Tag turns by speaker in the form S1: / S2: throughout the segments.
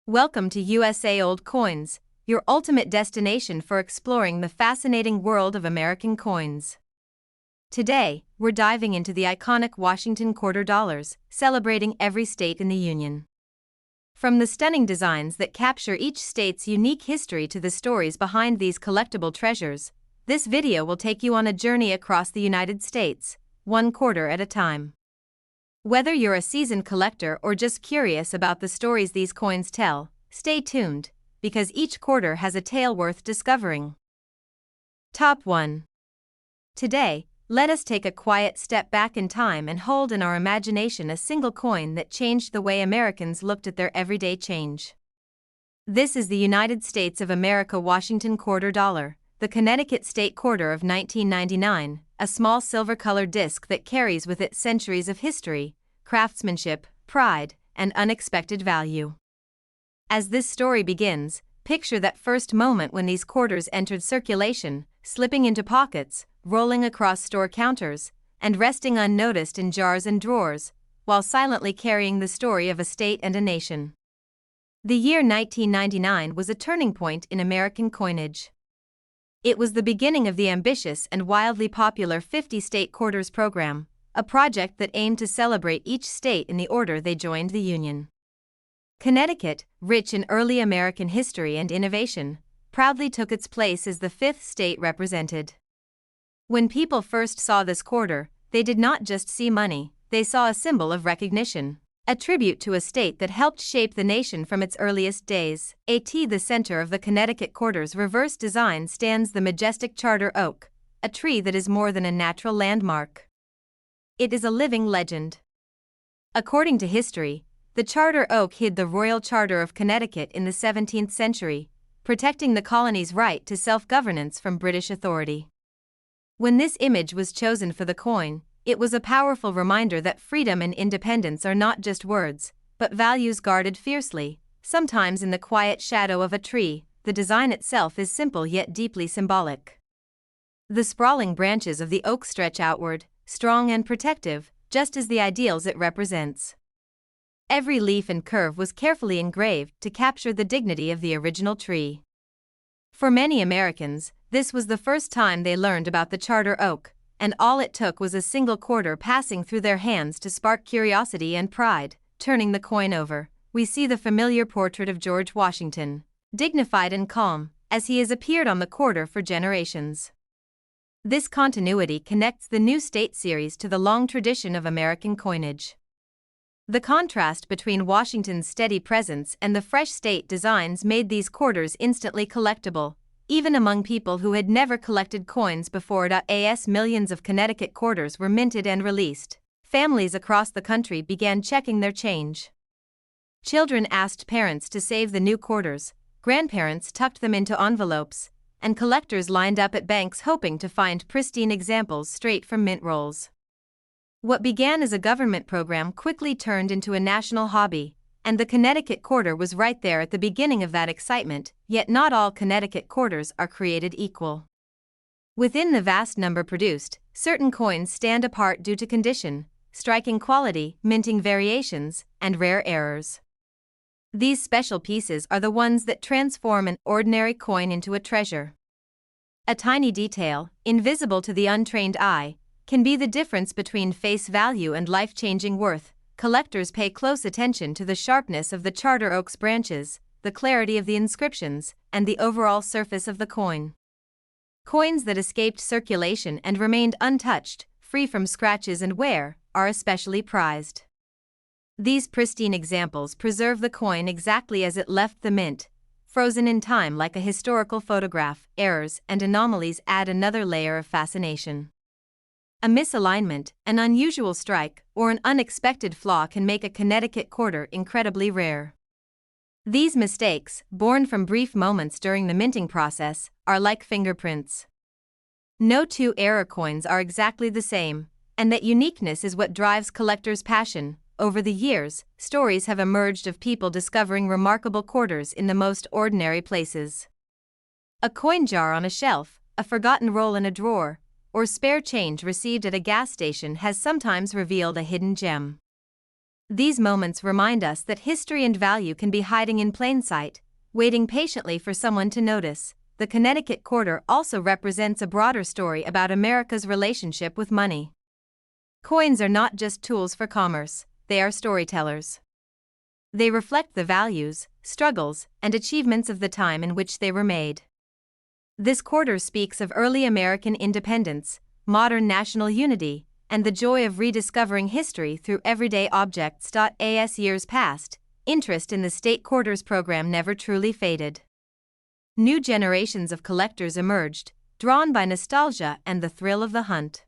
S1: Welcome to USA Old Coins, your ultimate destination for exploring the fascinating world of American coins. Today, we're diving into the iconic Washington quarter dollars, celebrating every state in the Union. From the stunning designs that capture each state's unique history to the stories behind these collectible treasures, this video will take you on a journey across the United States, one quarter at a time. Whether you're a seasoned collector or just curious about the stories these coins tell, stay tuned, because each quarter has a tale worth discovering. Top 1. Today, let us take a quiet step back in time and hold in our imagination a single coin that changed the way Americans looked at their everyday change. This is the United States of America Washington quarter dollar, the Connecticut state quarter of 1999, a small silver-colored disc that carries with it centuries of history, craftsmanship, pride, and unexpected value. As this story begins, picture that first moment when these quarters entered circulation, slipping into pockets, rolling across store counters, and resting unnoticed in jars and drawers, while silently carrying the story of a state and a nation. The year 1999 was a turning point in American coinage. It was the beginning of the ambitious and wildly popular 50-state quarters program, a project that aimed to celebrate each state in the order they joined the Union. Connecticut, rich in early American history and innovation, proudly took its place as the fifth state represented. When people first saw this quarter, they did not just see money, they saw a symbol of recognition, a tribute to a state that helped shape the nation from its earliest days. At the center of the Connecticut quarter's reverse design stands the majestic charter oak, a tree that is more than a natural landmark. It is a living legend. According to history, the charter oak hid the royal charter of Connecticut in the 17th century, protecting the colony's right to self-governance from British authority. When this image was chosen for the coin, it was a powerful reminder that freedom and independence are not just words, but values guarded fiercely, sometimes in the quiet shadow of a tree. The design itself is simple yet deeply symbolic. The sprawling branches of the oak stretch outward, strong and protective, just as the ideals it represents. Every leaf and curve was carefully engraved to capture the dignity of the original tree. For many Americans, this was the first time they learned about the charter oak, and all it took was a single quarter passing through their hands to spark curiosity and pride. Turning the coin over, we see the familiar portrait of George Washington, dignified and calm, as he has appeared on the quarter for generations. This continuity connects the new state series to the long tradition of American coinage. The contrast between Washington's steady presence and the fresh state designs made these quarters instantly collectible, even among people who had never collected coins before. As millions of Connecticut quarters were minted and released, families across the country began checking their change. Children asked parents to save the new quarters, grandparents tucked them into envelopes, and collectors lined up at banks hoping to find pristine examples straight from mint rolls. What began as a government program quickly turned into a national hobby, and the Connecticut quarter was right there at the beginning of that excitement. Yet not all Connecticut quarters are created equal. Within the vast number produced, certain coins stand apart due to condition, striking quality, minting variations, and rare errors. These special pieces are the ones that transform an ordinary coin into a treasure. A tiny detail, invisible to the untrained eye, can be the difference between face value and life-changing worth. Collectors pay close attention to the sharpness of the charter oak's branches, the clarity of the inscriptions, and the overall surface of the coin. Coins that escaped circulation and remained untouched, free from scratches and wear, are especially prized. These pristine examples preserve the coin exactly as it left the mint, frozen in time like a historical photograph. Errors and anomalies add another layer of fascination. A misalignment, an unusual strike, or an unexpected flaw can make a Connecticut quarter incredibly rare. These mistakes, born from brief moments during the minting process, are like fingerprints. No two error coins are exactly the same, and that uniqueness is what drives collectors' passion. Over the years, stories have emerged of people discovering remarkable quarters in the most ordinary places. A coin jar on a shelf, a forgotten roll in a drawer, or spare change received at a gas station has sometimes revealed a hidden gem. These moments remind us that history and value can be hiding in plain sight, waiting patiently for someone to notice. The Connecticut quarter also represents a broader story about America's relationship with money. Coins are not just tools for commerce, they are storytellers. They reflect the values, struggles, and achievements of the time in which they were made. This quarter speaks of early American independence, modern national unity, and the joy of rediscovering history through everyday objects. As years passed, interest in the state quarters program never truly faded. New generations of collectors emerged, drawn by nostalgia and the thrill of the hunt.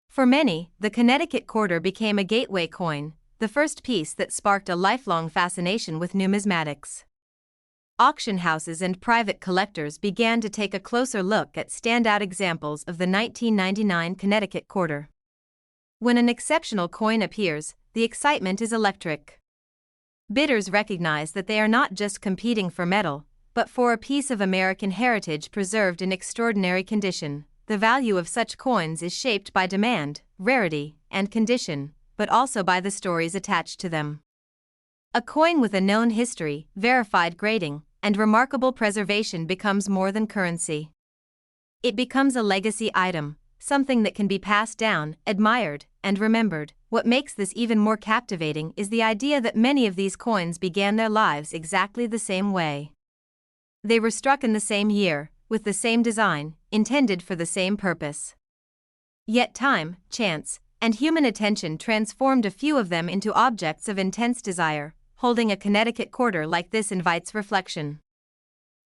S1: For many, the Connecticut quarter became a gateway coin, the first piece that sparked a lifelong fascination with numismatics. Auction houses and private collectors began to take a closer look at standout examples of the 1999 Connecticut quarter. When an exceptional coin appears, the excitement is electric. Bidders recognize that they are not just competing for metal, but for a piece of American heritage preserved in extraordinary condition. The value of such coins is shaped by demand, rarity, and condition, but also by the stories attached to them. A coin with a known history, verified grading, and remarkable preservation becomes more than currency. It becomes a legacy item, something that can be passed down, admired, and remembered. What makes this even more captivating is the idea that many of these coins began their lives exactly the same way. They were struck in the same year, with the same design, intended for the same purpose. Yet time, chance, and human attention transformed a few of them into objects of intense desire. Holding a Connecticut quarter like this invites reflection.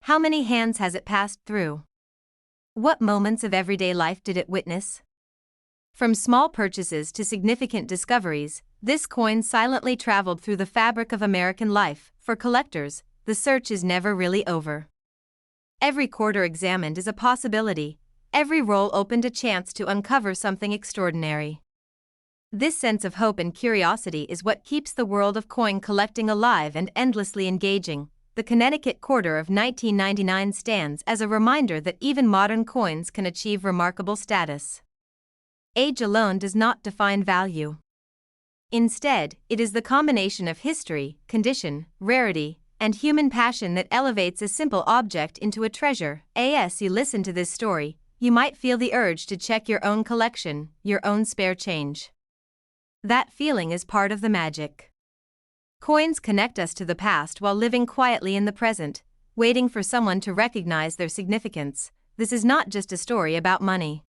S1: How many hands has it passed through? What moments of everyday life did it witness? From small purchases to significant discoveries, this coin silently traveled through the fabric of American life. For collectors, the search is never really over. Every quarter examined is a possibility, every roll opened a chance to uncover something extraordinary. This sense of hope and curiosity is what keeps the world of coin collecting alive and endlessly engaging. The Connecticut quarter of 1999 stands as a reminder that even modern coins can achieve remarkable status. Age alone does not define value. Instead, it is the combination of history, condition, rarity, and human passion that elevates a simple object into a treasure. As you listen to this story, you might feel the urge to check your own collection, your own spare change. That feeling is part of the magic. Coins connect us to the past while living quietly in the present, waiting for someone to recognize their significance. This is not just a story about money.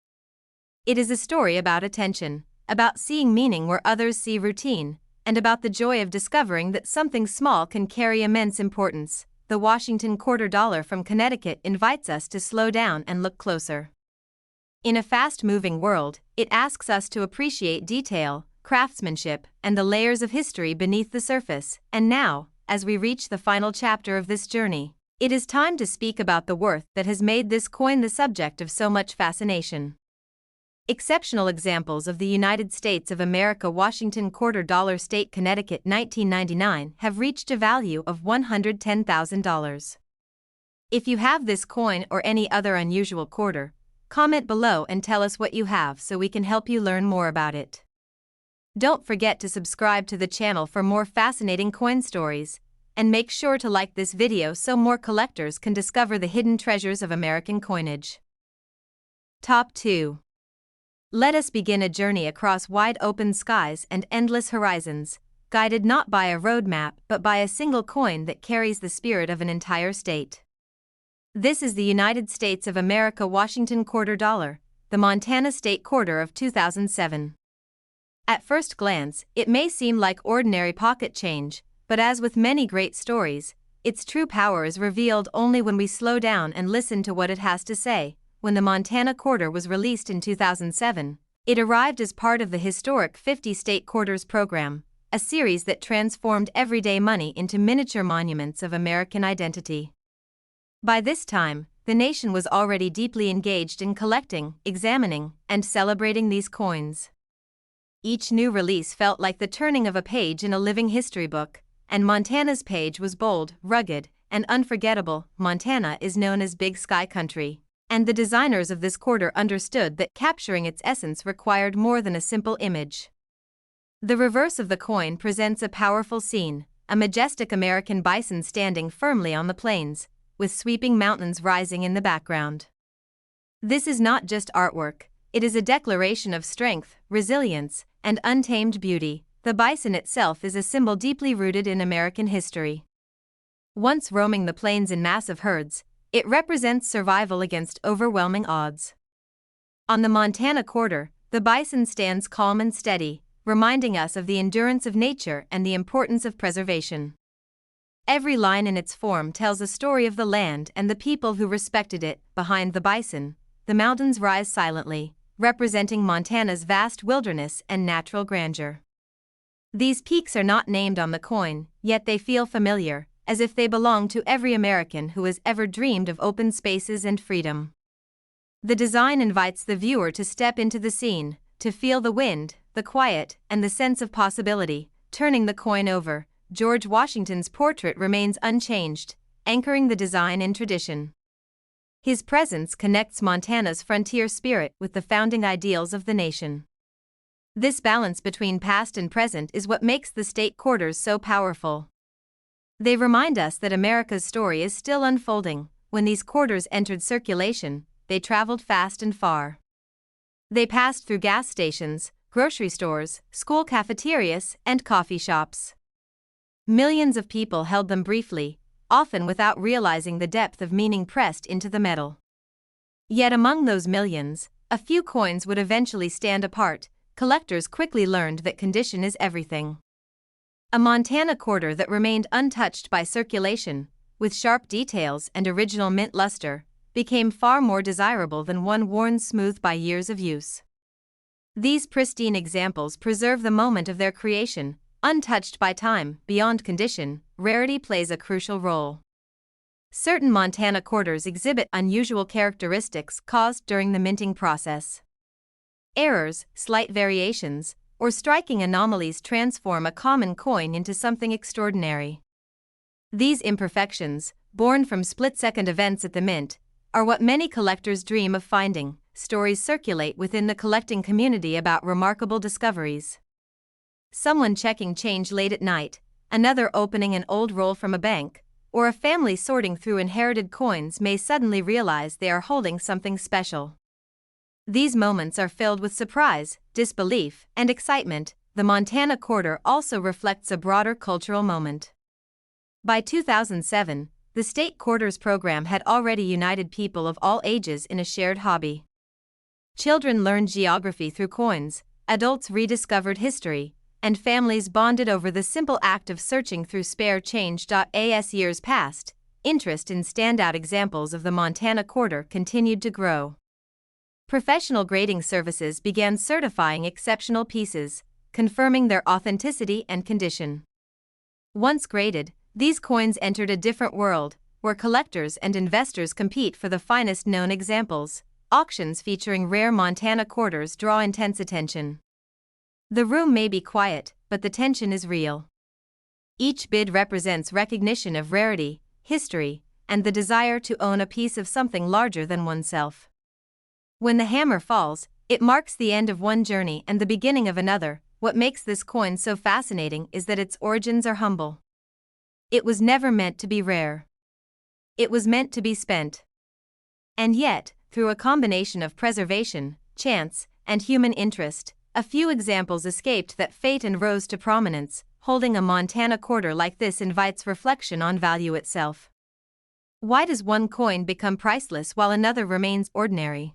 S1: It is a story about attention, about seeing meaning where others see routine, and about the joy of discovering that something small can carry immense importance. The Washington quarter dollar from Connecticut invites us to slow down and look closer. In a fast-moving world, it asks us to appreciate detail, craftsmanship, and the layers of history beneath the surface. And now, as we reach the final chapter of this journey, it is time to speak about the worth that has made this coin the subject of so much fascination. Exceptional examples of the United States of America Washington quarter dollar state Connecticut 1999 have reached a value of $110,000. If you have this coin or any other unusual quarter, comment below and tell us what you have so we can help you learn more about it. Don't forget to subscribe to the channel for more fascinating coin stories, and make sure to like this video so more collectors can discover the hidden treasures of American coinage. Top 2. Let us begin a journey across wide-open skies and endless horizons, guided not by a roadmap but by a single coin that carries the spirit of an entire state. This is the United States of America Washington quarter dollar, the Montana State quarter of 2007. At first glance, it may seem like ordinary pocket change, but as with many great stories, its true power is revealed only when we slow down and listen to what it has to say. When the Montana quarter was released in 2007, it arrived as part of the historic 50 State Quarters program, a series that transformed everyday money into miniature monuments of American identity. By this time, the nation was already deeply engaged in collecting, examining, and celebrating these coins. Each new release felt like the turning of a page in a living history book, and Montana's page was bold, rugged, and unforgettable. Montana is known as Big Sky Country, and the designers of this quarter understood that capturing its essence required more than a simple image. The reverse of the coin presents a powerful scene, a majestic American bison standing firmly on the plains, with sweeping mountains rising in the background. This is not just artwork, it is a declaration of strength, resilience, and untamed beauty. The bison itself is a symbol deeply rooted in American history. Once roaming the plains in massive herds, it represents survival against overwhelming odds. On the Montana quarter, the bison stands calm and steady, reminding us of the endurance of nature and the importance of preservation. Every line in its form tells a story of the land and the people who respected it. Behind the bison, the mountains rise silently, representing Montana's vast wilderness and natural grandeur. These peaks are not named on the coin, yet they feel familiar, as if they belong to every American who has ever dreamed of open spaces and freedom. The design invites the viewer to step into the scene, to feel the wind, the quiet, and the sense of possibility. Turning the coin over, George Washington's portrait remains unchanged, anchoring the design in tradition. His presence connects Montana's frontier spirit with the founding ideals of the nation. This balance between past and present is what makes the state quarters so powerful. They remind us that America's story is still unfolding. When these quarters entered circulation, they traveled fast and far. They passed through gas stations, grocery stores, school cafeterias, and coffee shops. Millions of people held them briefly, often without realizing the depth of meaning pressed into the metal. Yet among those millions, a few coins would eventually stand apart. Collectors quickly learned that condition is everything. A Montana quarter that remained untouched by circulation, with sharp details and original mint luster, became far more desirable than one worn smooth by years of use. These pristine examples preserve the moment of their creation, untouched by time. Beyond condition, rarity plays a crucial role. Certain Montana quarters exhibit unusual characteristics caused during the minting process. Errors, slight variations, or striking anomalies transform a common coin into something extraordinary. These imperfections, born from split-second events at the mint, are what many collectors dream of finding. Stories circulate within the collecting community about remarkable discoveries. Someone checking change late at night, another opening an old roll from a bank, or a family sorting through inherited coins may suddenly realize they are holding something special. These moments are filled with surprise, disbelief, and excitement. The Montana quarter also reflects a broader cultural moment. By 2007, the state quarters program had already united people of all ages in a shared hobby. Children learned geography through coins, adults rediscovered history, and families bonded over the simple act of searching through spare change. As years passed, interest in standout examples of the Montana quarter continued to grow. Professional grading services began certifying exceptional pieces, confirming their authenticity and condition. Once graded, these coins entered a different world, where collectors and investors compete for the finest known examples. Auctions featuring rare Montana quarters draw intense attention. The room may be quiet, but the tension is real. Each bid represents recognition of rarity, history, and the desire to own a piece of something larger than oneself. When the hammer falls, it marks the end of one journey and the beginning of another. What makes this coin so fascinating is that its origins are humble. It was never meant to be rare. It was meant to be spent. And yet, through a combination of preservation, chance, and human interest, a few examples escaped that fate and rose to prominence. Holding a Montana quarter like this invites reflection on value itself. Why does one coin become priceless while another remains ordinary?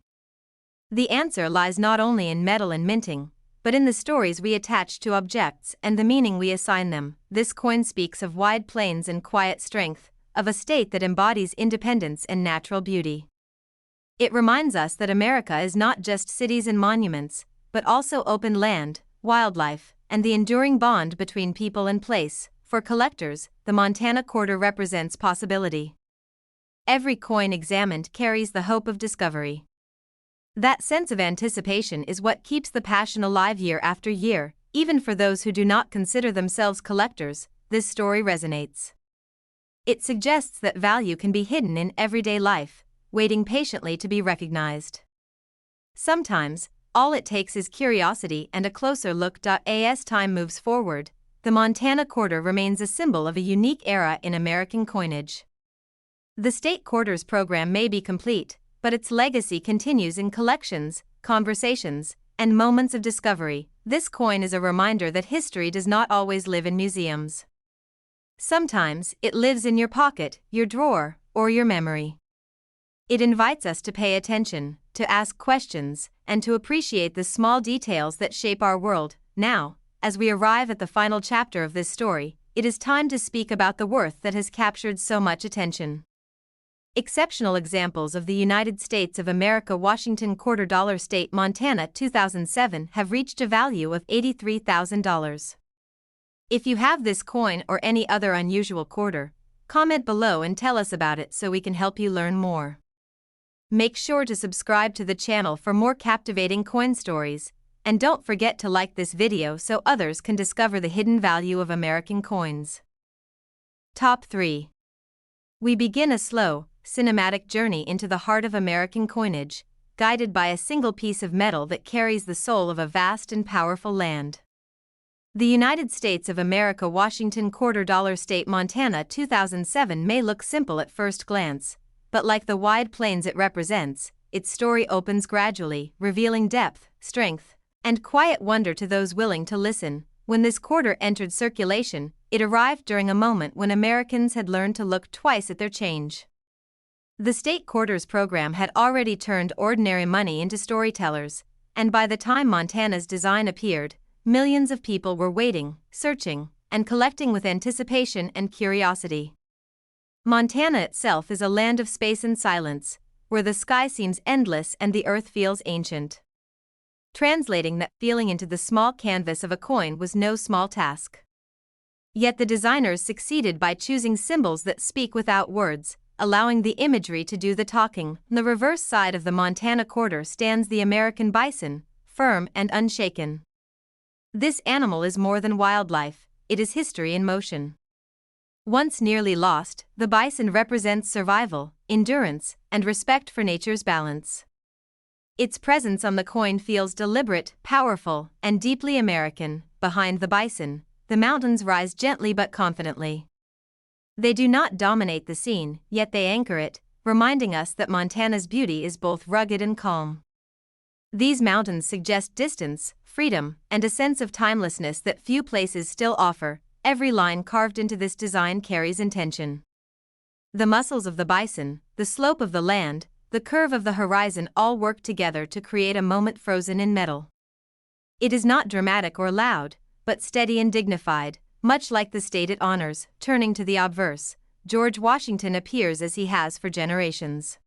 S1: The answer lies not only in metal and minting, but in the stories we attach to objects and the meaning we assign them. This coin speaks of wide plains and quiet strength, of a state that embodies independence and natural beauty. It reminds us that America is not just cities and monuments, but also open land, wildlife, and the enduring bond between people and place. For collectors, the Montana quarter represents possibility. Every coin examined carries the hope of discovery. That sense of anticipation is what keeps the passion alive year after year. Even for those who do not consider themselves collectors, this story resonates. It suggests that value can be hidden in everyday life, waiting patiently to be recognized. Sometimes, all it takes is curiosity and a closer look. As time moves forward, the Montana quarter remains a symbol of a unique era in American coinage. The state quarters program may be complete, but its legacy continues in collections, conversations, and moments of discovery. This coin is a reminder that history does not always live in museums. Sometimes it lives in your pocket, your drawer, or your memory. It invites us to pay attention, to ask questions, and to appreciate the small details that shape our world. Now, as we arrive at the final chapter of this story, it is time to speak about the worth that has captured so much attention. Exceptional examples of the United States of America Washington quarter dollar state Montana 2007 have reached a value of $83,000. If you have this coin or any other unusual quarter, comment below and tell us about it so we can help you learn more. Make sure to subscribe to the channel for more captivating coin stories, and don't forget to like this video so others can discover the hidden value of American coins. Top 3. We begin a slow, cinematic journey into the heart of American coinage, guided by a single piece of metal that carries the soul of a vast and powerful land. The United States of America Washington quarter dollar state Montana 2007 may look simple at first glance, but like the wide plains it represents, its story opens gradually, revealing depth, strength, and quiet wonder to those willing to listen. When this quarter entered circulation, it arrived during a moment when Americans had learned to look twice at their change. The state quarters program had already turned ordinary money into storytellers, and by the time Montana's design appeared, millions of people were waiting, searching, and collecting with anticipation and curiosity. Montana itself is a land of space and silence, where the sky seems endless and the earth feels ancient. Translating that feeling into the small canvas of a coin was no small task. Yet the designers succeeded by choosing symbols that speak without words, allowing the imagery to do the talking. On the reverse side of the Montana quarter stands the American bison, firm and unshaken. This animal is more than wildlife, it is history in motion. Once nearly lost, the bison represents survival, endurance, and respect for nature's balance. Its presence on the coin feels deliberate, powerful, and deeply American. Behind the bison, the mountains rise gently but confidently. They do not dominate the scene, yet they anchor it, reminding us that Montana's beauty is both rugged and calm. These mountains suggest distance, freedom, and a sense of timelessness that few places still offer. Every line carved into this design carries intention. The muscles of the bison, the slope of the land, the curve of the horizon all work together to create a moment frozen in metal. It is not dramatic or loud, but steady and dignified, much like the state it honors. Turning to the obverse, George Washington appears as he has for generations.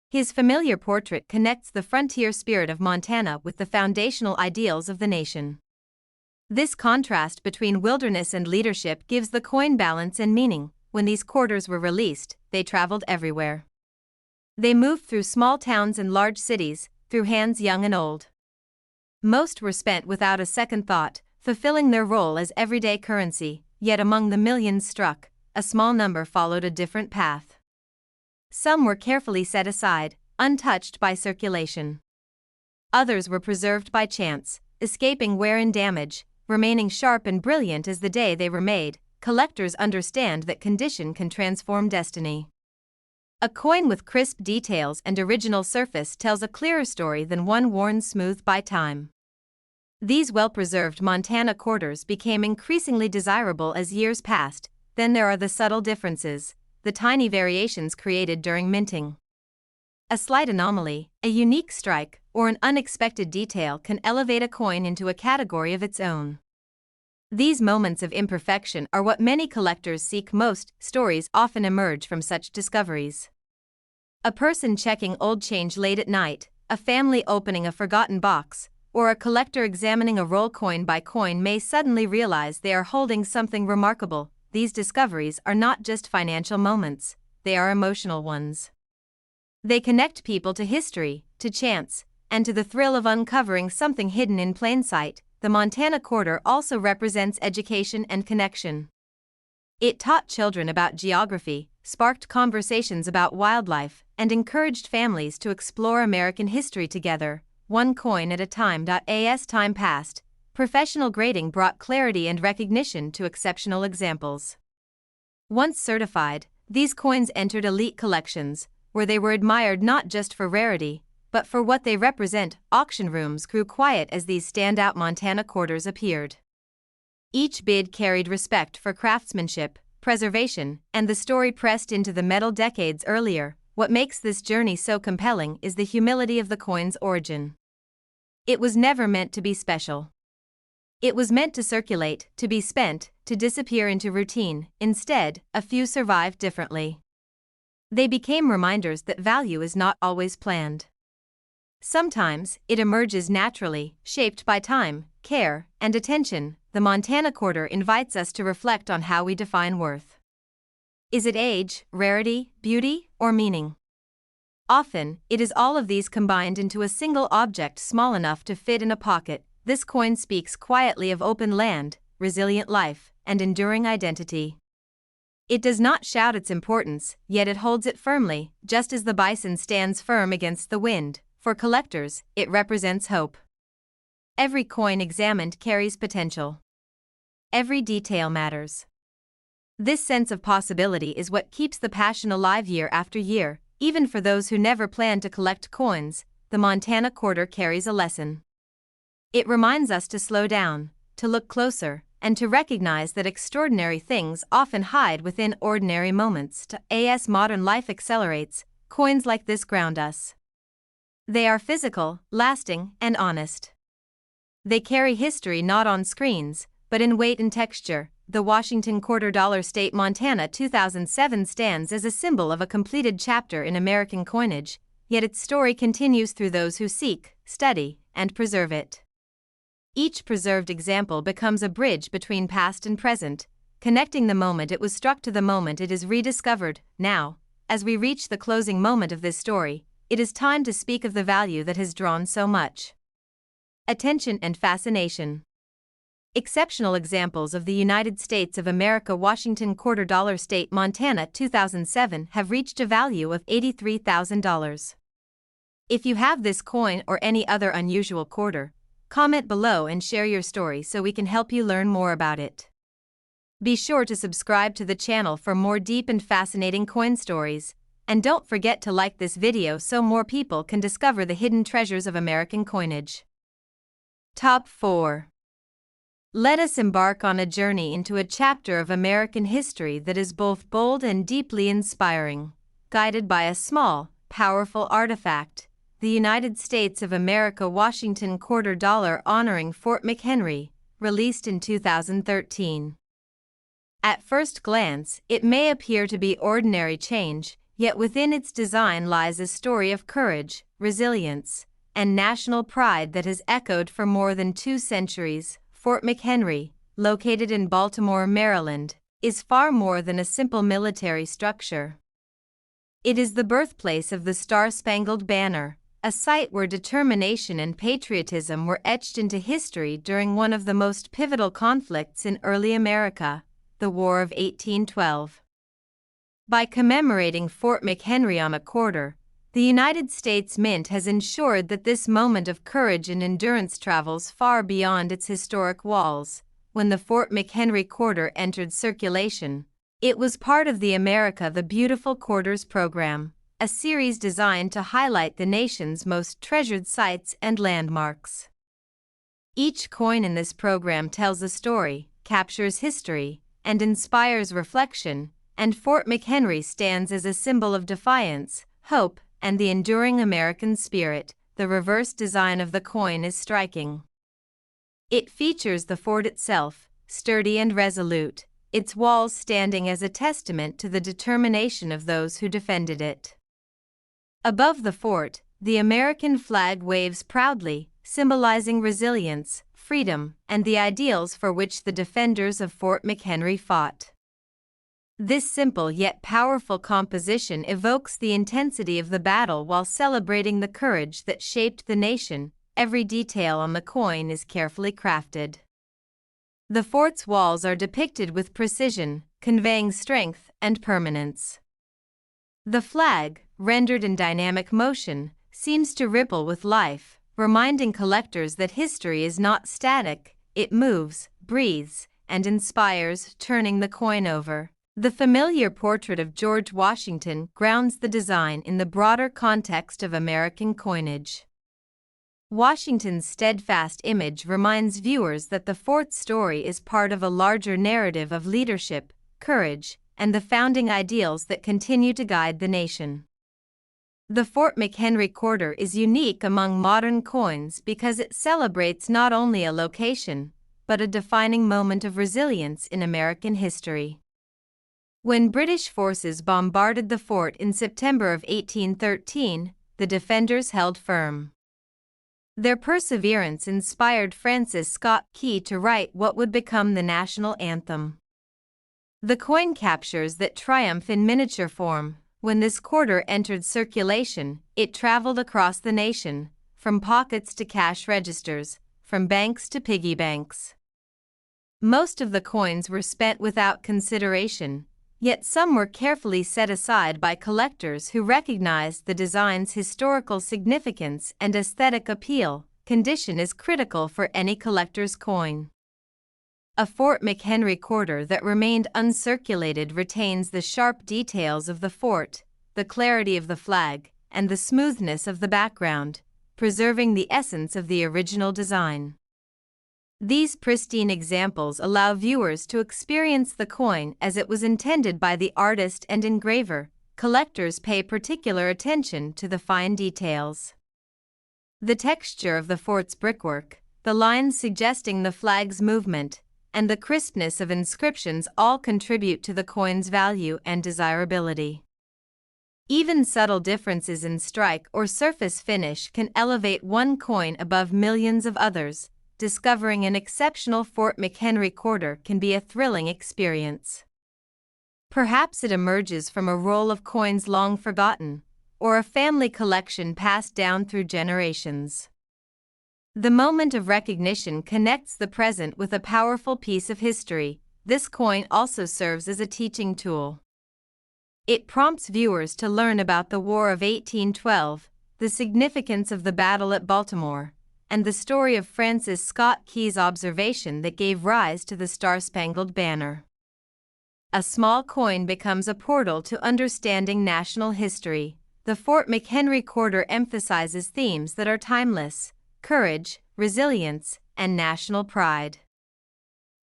S1: His familiar portrait connects the frontier spirit of Montana with the foundational ideals of the nation. This contrast between wilderness and leadership gives the coin balance and meaning. When these quarters were released, they traveled everywhere. They moved through small towns and large cities, through hands young and old. Most were spent without a second thought, fulfilling their role as everyday currency, yet among the millions struck, a small number followed a different path. Some were carefully set aside, untouched by circulation. Others were preserved by chance, escaping wear and damage, remaining sharp and brilliant as the day they were made. Collectors understand that condition can transform destiny. A coin with crisp details and original surface tells a clearer story than one worn smooth by time. These well-preserved Montana quarters became increasingly desirable as years passed. Then there are the subtle differences, the tiny variations created during minting. A slight anomaly, a unique strike, or an unexpected detail can elevate a coin into a category of its own. These moments of imperfection are what many collectors seek most. Stories often emerge from such discoveries. A person checking old change late at night, a family opening a forgotten box, or a collector examining a roll coin by coin may suddenly realize they are holding something remarkable. These discoveries are not just financial moments, they are emotional ones. They connect people to history, to chance, and to the thrill of uncovering something hidden in plain sight. The Montana quarter also represents education and connection. It taught children about geography, sparked conversations about wildlife, and encouraged families to explore American history together. one coin at a time. As time passed, professional grading brought clarity and recognition to exceptional examples. Once certified, these coins entered elite collections, where they were admired not just for rarity, but for what they represent. Auction rooms grew quiet as these standout Montana quarters appeared. Each bid carried respect for craftsmanship, preservation, and the story pressed into the metal decades earlier. What makes this journey so compelling is the humility of the coin's origin. It was never meant to be special. It was meant to circulate, to be spent, to disappear into routine. Instead, a few survived differently. They became reminders that value is not always planned. Sometimes, it emerges naturally, shaped by time, care, and attention. The Montana quarter invites us to reflect on how we define worth. Is it age, rarity, beauty, or meaning? Often, it is all of these combined into a single object small enough to fit in a pocket. This coin speaks quietly of open land, resilient life, and enduring identity. It does not shout its importance, yet it holds it firmly, just as the bison stands firm against the wind. For collectors, it represents hope. Every coin examined carries potential. Every detail matters. This sense of possibility is what keeps the passion alive year after year. Even for those who never planned to collect coins, the Montana quarter carries a lesson. It reminds us to slow down, to look closer, and to recognize that extraordinary things often hide within ordinary moments. As modern life accelerates, coins like this ground us. They are physical, lasting, and honest. They carry history not on screens, but in weight and texture. The Washington $quarter State Montana 2007 stands as a symbol of a completed chapter in American coinage, yet its story continues through those who seek, study, and preserve it. Each preserved example becomes a bridge between past and present, connecting the moment it was struck to the moment it is rediscovered. Now, as we reach the closing moment of this story, it is time to speak of the value that has drawn so much attention and fascination. Exceptional examples of the United States of America Washington $quarter State Montana 2007 have reached a value of $83,000. If you have this coin or any other unusual quarter, comment below and share your story so we can help you learn more about it. Be sure to subscribe to the channel for more deep and fascinating coin stories, and don't forget to like this video so more people can discover the hidden treasures of American coinage. Top 4. Let us embark on a journey into a chapter of American history that is both bold and deeply inspiring. Guided by a small, powerful artifact, the United States of America Washington $quarter honoring Fort McHenry, released in 2013. At first glance, it may appear to be ordinary change, yet within its design lies a story of courage, resilience, and national pride that has echoed for more than 2 centuries. Fort McHenry, located in Baltimore, Maryland, is far more than a simple military structure. It is the birthplace of the Star-Spangled Banner, a site where determination and patriotism were etched into history during one of the most pivotal conflicts in early America, the War of 1812. By commemorating Fort McHenry on a quarter, the United States Mint has ensured that this moment of courage and endurance travels far beyond its historic walls. When the Fort McHenry quarter entered circulation, it was part of the America the Beautiful Quarters program, a series designed to highlight the nation's most treasured sites and landmarks. Each coin in this program tells a story, captures history, and inspires reflection, and Fort McHenry stands as a symbol of defiance, hope, and the enduring American spirit. The reverse design of the coin is striking. It features the fort itself, sturdy and resolute, its walls standing as a testament to the determination of those who defended it. Above the fort, the American flag waves proudly, symbolizing resilience, freedom, and the ideals for which the defenders of Fort McHenry fought. This simple yet powerful composition evokes the intensity of the battle while celebrating the courage that shaped the nation. Every detail on the coin is carefully crafted. The fort's walls are depicted with precision, conveying strength and permanence. The flag, rendered in dynamic motion, seems to ripple with life, reminding collectors that history is not static, it moves, breathes, and inspires, turning the coin over. The familiar portrait of George Washington grounds the design in the broader context of American coinage. Washington's steadfast image reminds viewers that the fort's story is part of a larger narrative of leadership, courage, and the founding ideals that continue to guide the nation. The Fort McHenry quarter is unique among modern coins because it celebrates not only a location, but a defining moment of resilience in American history. When British forces bombarded the fort in September of 1813, the defenders held firm. Their perseverance inspired Francis Scott Key to write what would become the national anthem. The coin captures that triumph in miniature form. When this quarter entered circulation, it traveled across the nation, from pockets to cash registers, from banks to piggy banks. Most of the coins were spent without consideration, yet some were carefully set aside by collectors who recognized the design's historical significance and aesthetic appeal. Condition is critical for any collector's coin. A Fort McHenry quarter that remained uncirculated retains the sharp details of the fort, the clarity of the flag, and the smoothness of the background, preserving the essence of the original design. These pristine examples allow viewers to experience the coin as it was intended by the artist and engraver. Collectors pay particular attention to the fine details. The texture of the fort's brickwork, the lines suggesting the flag's movement, and the crispness of inscriptions all contribute to the coin's value and desirability. Even subtle differences in strike or surface finish can elevate one coin above millions of others. Discovering an exceptional Fort McHenry quarter can be a thrilling experience. Perhaps it emerges from a roll of coins long forgotten, or a family collection passed down through generations. The moment of recognition connects the present with a powerful piece of history. This coin also serves as a teaching tool. It prompts viewers to learn about the War of 1812, the significance of the battle at Baltimore, and the story of Francis Scott Key's observation that gave rise to the Star-Spangled Banner. A small coin becomes a portal to understanding national history. The Fort McHenry quarter emphasizes themes that are timeless: courage, resilience, and national pride.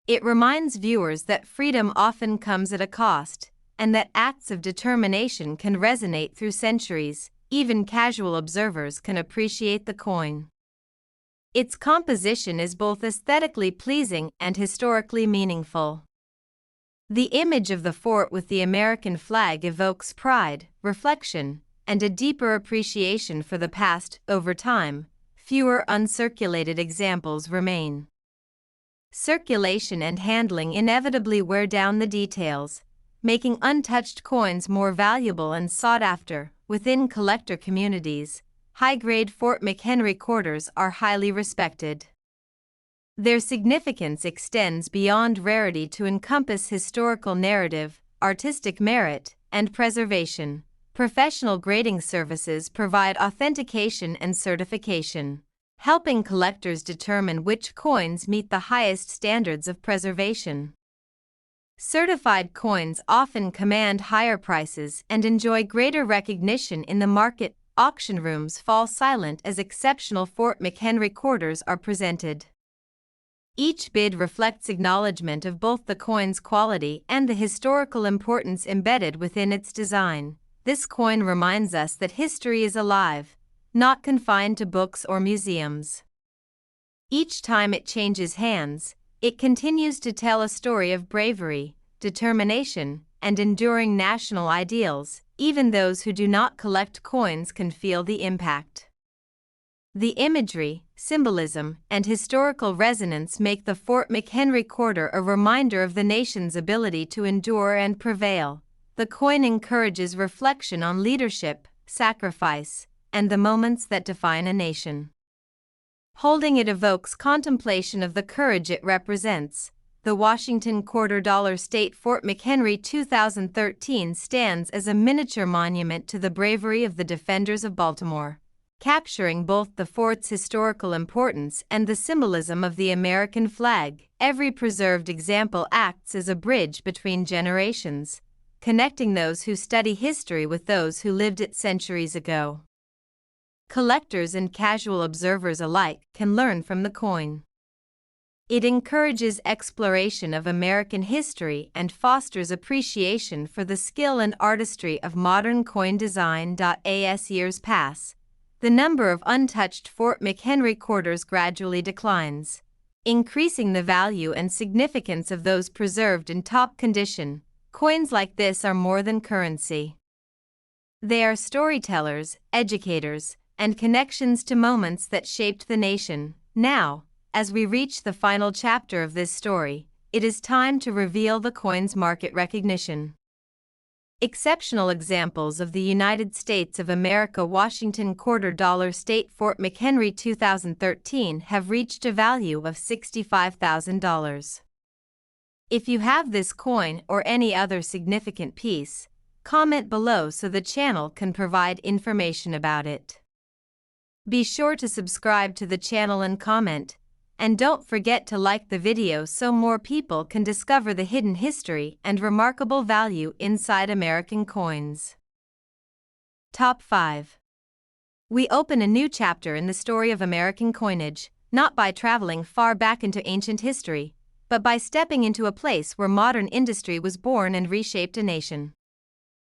S1: It reminds viewers that freedom often comes at a cost, and that acts of determination can resonate through centuries. Even casual observers can appreciate the coin. Its composition is both aesthetically pleasing and historically meaningful. The image of the fort with the American flag evokes pride, reflection, and a deeper appreciation for the past. Over time, fewer uncirculated examples remain. Circulation and handling inevitably wear down the details, making untouched coins more valuable and sought after. Within collector communities, high-grade Fort McHenry quarters are highly respected. Their significance extends beyond rarity to encompass historical narrative, artistic merit, and preservation. Professional grading services provide authentication and certification, helping collectors determine which coins meet the highest standards of preservation. Certified coins often command higher prices and enjoy greater recognition in the market. Auction rooms fall silent as exceptional Fort McHenry quarters are presented. Each bid reflects acknowledgement of both the coin's quality and the historical importance embedded within its design. This coin reminds us that history is alive, not confined to books or museums. Each time it changes hands, it continues to tell a story of bravery, determination, and enduring national ideals. Even those who do not collect coins can feel the impact. The imagery, symbolism, and historical resonance make the Fort McHenry quarter a reminder of the nation's ability to endure and prevail. The coin encourages reflection on leadership, sacrifice, and the moments that define a nation. Holding it evokes contemplation of the courage it represents. The Washington $quarter State Fort McHenry 2013 stands as a miniature monument to the bravery of the defenders of Baltimore. capturing both the fort's historical importance and the symbolism of the American flag. Every preserved example acts as a bridge between generations, connecting those who study history with those who lived it centuries ago. Collectors and casual observers alike can learn from the coin. It encourages exploration of American history and fosters appreciation for the skill and artistry of modern coin design. As years pass, the number of untouched Fort McHenry quarters gradually declines, increasing the value and significance of those preserved in top condition. Coins like this are more than currency. They are storytellers, educators, and connections to moments that shaped the nation. Now, as we reach the final chapter of this story, it is time to reveal the coin's market recognition. Exceptional examples of the United States of America Washington quarter dollar state Fort McHenry 2013 have reached a value of $65,000. If you have this coin or any other significant piece, comment below so the channel can provide information about it. Be sure to subscribe to the channel and comment, and don't forget to like the video so more people can discover the hidden history and remarkable value inside American coins. Top 5. We open a new chapter in the story of American coinage, not by traveling far back into ancient history, but by stepping into a place where modern industry was born and reshaped a nation.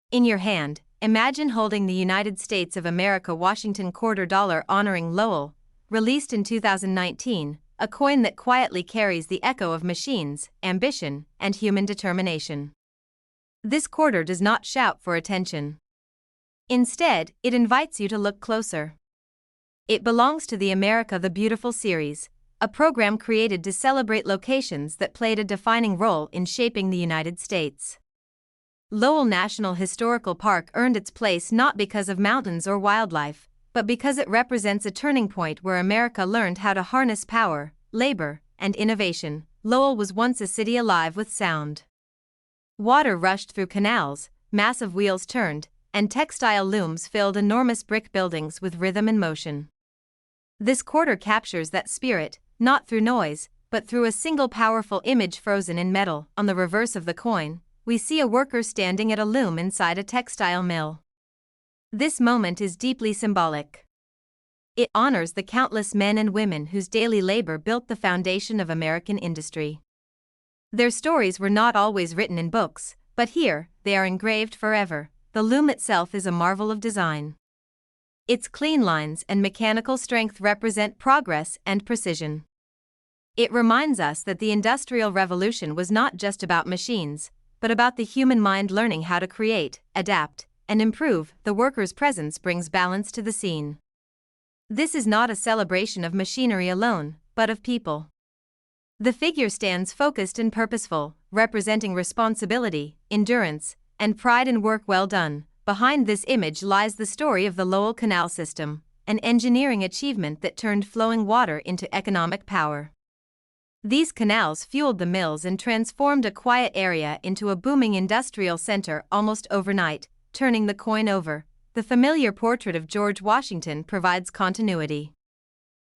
S1: In your hand, imagine holding the United States of America Washington quarter dollar honoring Lowell, released in 2019, a coin that quietly carries the echo of machines, ambition, and human determination. This quarter does not shout for attention. Instead, it invites you to look closer. It belongs to the America the Beautiful series, a program created to celebrate locations that played a defining role in shaping the United States. Lowell National Historical Park earned its place not because of mountains or wildlife, but because it represents a turning point where America learned how to harness power, labor, and innovation. Lowell was once a city alive with sound. Water rushed through canals, massive wheels turned, and textile looms filled enormous brick buildings with rhythm and motion. This quarter captures that spirit, not through noise, but through a single powerful image frozen in metal. On the reverse of the coin, we see a worker standing at a loom inside a textile mill. This moment is deeply symbolic. It honors the countless men and women whose daily labor built the foundation of American industry. Their stories were not always written in books, but here, they are engraved forever. The loom itself is a marvel of design. Its clean lines and mechanical strength represent progress and precision. It reminds us that the Industrial Revolution was not just about machines, but about the human mind learning how to create, adapt, and improve. The worker's presence brings balance to the scene. This is not a celebration of machinery alone, but of people. The figure stands focused and purposeful, representing responsibility, endurance, and pride in work well done. Behind this image lies the story of the Lowell Canal System, an engineering achievement that turned flowing water into economic power. These canals fueled the mills and transformed a quiet area into a booming industrial center almost overnight. Turning the coin over, the familiar portrait of George Washington provides continuity.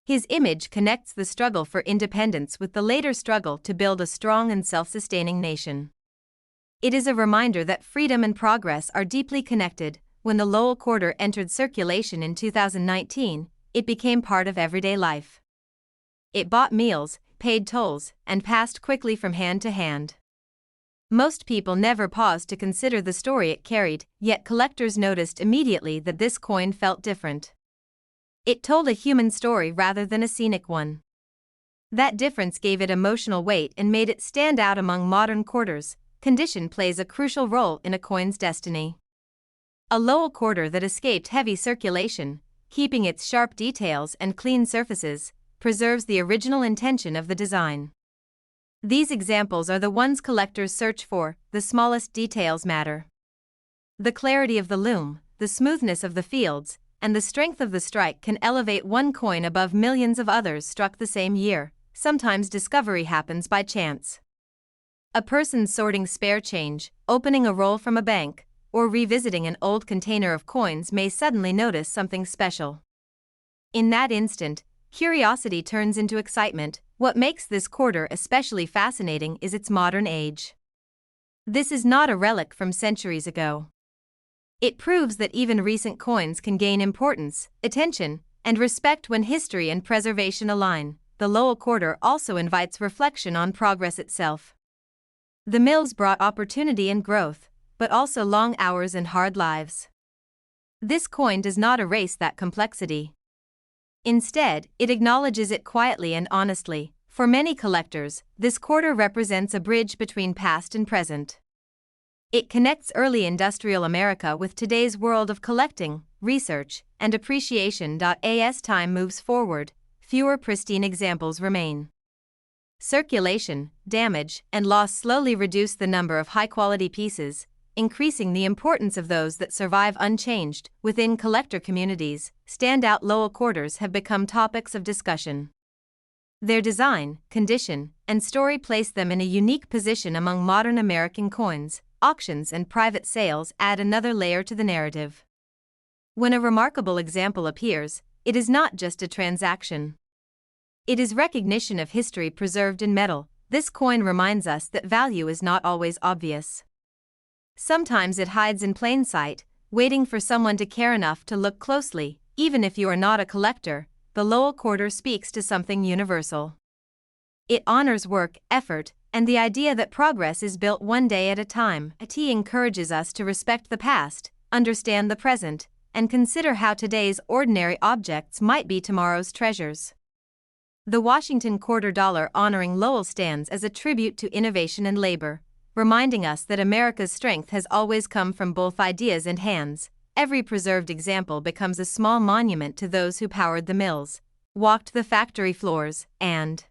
S1: His image connects the struggle for independence with the later struggle to build a strong and self-sustaining nation. It is a reminder that freedom and progress are deeply connected. When the Lowell quarter entered circulation in 2019, it became part of everyday life. It bought meals, paid tolls, and passed quickly from hand to hand. Most people never paused to consider the story it carried, yet collectors noticed immediately that this coin felt different. It told a human story rather than a scenic one. That difference gave it emotional weight and made it stand out among modern quarters. Condition plays a crucial role in a coin's destiny. A Lowell quarter that escaped heavy circulation, keeping its sharp details and clean surfaces, preserves the original intention of the design. These examples are the ones collectors search for. The smallest details matter. The clarity of the loom, the smoothness of the fields, and the strength of the strike can elevate one coin above millions of others struck the same year. Sometimes discovery happens by chance. A person sorting spare change, opening a roll from a bank, or revisiting an old container of coins may suddenly notice something special. In that instant, curiosity turns into excitement. What makes this quarter especially fascinating is its modern age. This is not a relic from centuries ago. It proves that even recent coins can gain importance, attention, and respect when history and preservation align. The Lowell quarter also invites reflection on progress itself. The mills brought opportunity and growth, but also long hours and hard lives. This coin does not erase that complexity. Instead, it acknowledges it quietly and honestly. For many collectors, this quarter represents a bridge between past and present. It connects early industrial America with today's world of collecting, research, and appreciation. As time moves forward, fewer pristine examples remain. Circulation, damage, and loss slowly reduce the number of high-quality pieces, increasing the importance of those that survive unchanged. Within collector communities, standout Lowell quarters have become topics of discussion. Their design, condition, and story place them in a unique position among modern American coins. Auctions and private sales add another layer to the narrative. When a remarkable example appears, it is not just a transaction. It is recognition of history preserved in metal. This coin reminds us that value is not always obvious. Sometimes it hides in plain sight, waiting for someone to care enough to look closely. Even if you are not a collector, the Lowell quarter speaks to something universal. It honors work, effort, and the idea that progress is built one day at a time. It encourages us to respect the past, understand the present, and consider how today's ordinary objects might be tomorrow's treasures. The Washington quarter dollar honoring Lowell stands as a tribute to innovation and labor, reminding us that America's strength has always come from both ideas and hands. Every preserved example becomes a small monument to those who powered the mills, walked the factory floors, and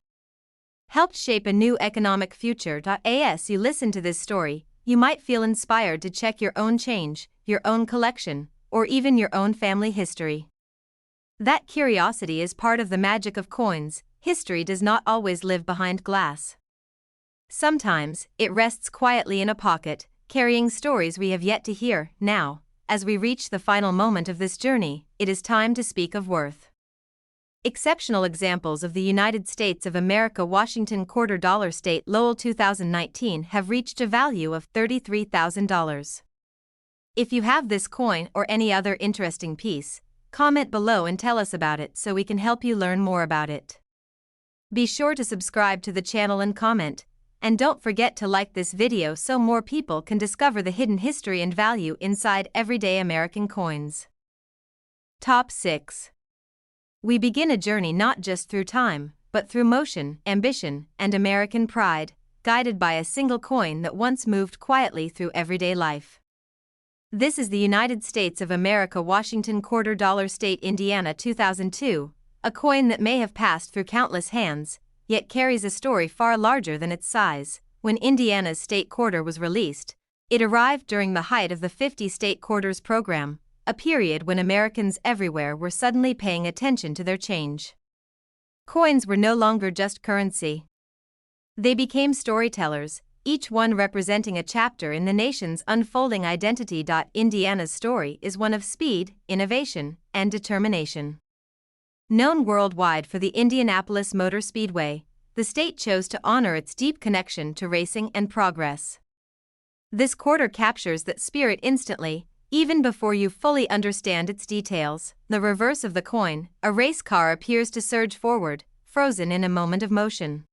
S1: helped shape a new economic future. As you listen to this story, you might feel inspired to check your own change, your own collection, or even your own family history. That curiosity is part of the magic of coins. History does not always live behind glass. Sometimes, it rests quietly in a pocket, carrying stories we have yet to hear. Now, as we reach the final moment of this journey, it is time to speak of worth. Exceptional examples of the United States of America Washington quarter dollar state Lowell 2019 have reached a value of $33,000. If you have this coin or any other interesting piece, comment below and tell us about it so we can help you learn more about it. Be sure to subscribe to the channel and comment, and don't forget to like this video so more people can discover the hidden history and value inside everyday American coins. Top 6. We begin a journey not just through time, but through motion, ambition, and American pride, guided by a single coin that once moved quietly through everyday life. This is the United States of America Washington quarter dollar state Indiana 2002, a coin that may have passed through countless hands, yet carries a story far larger than its size. When Indiana's state quarter was released, it arrived during the height of the 50 state quarters program, a period when Americans everywhere were suddenly paying attention to their change. Coins were no longer just currency. They became storytellers, each one representing a chapter in the nation's unfolding identity. Indiana's story is one of speed, innovation, and determination. Known worldwide for the Indianapolis Motor Speedway, the state chose to honor its deep connection to racing and progress. This quarter captures that spirit instantly, even before you fully understand its details. The reverse of the coin, a race car appears to surge forward, frozen in a moment of motion.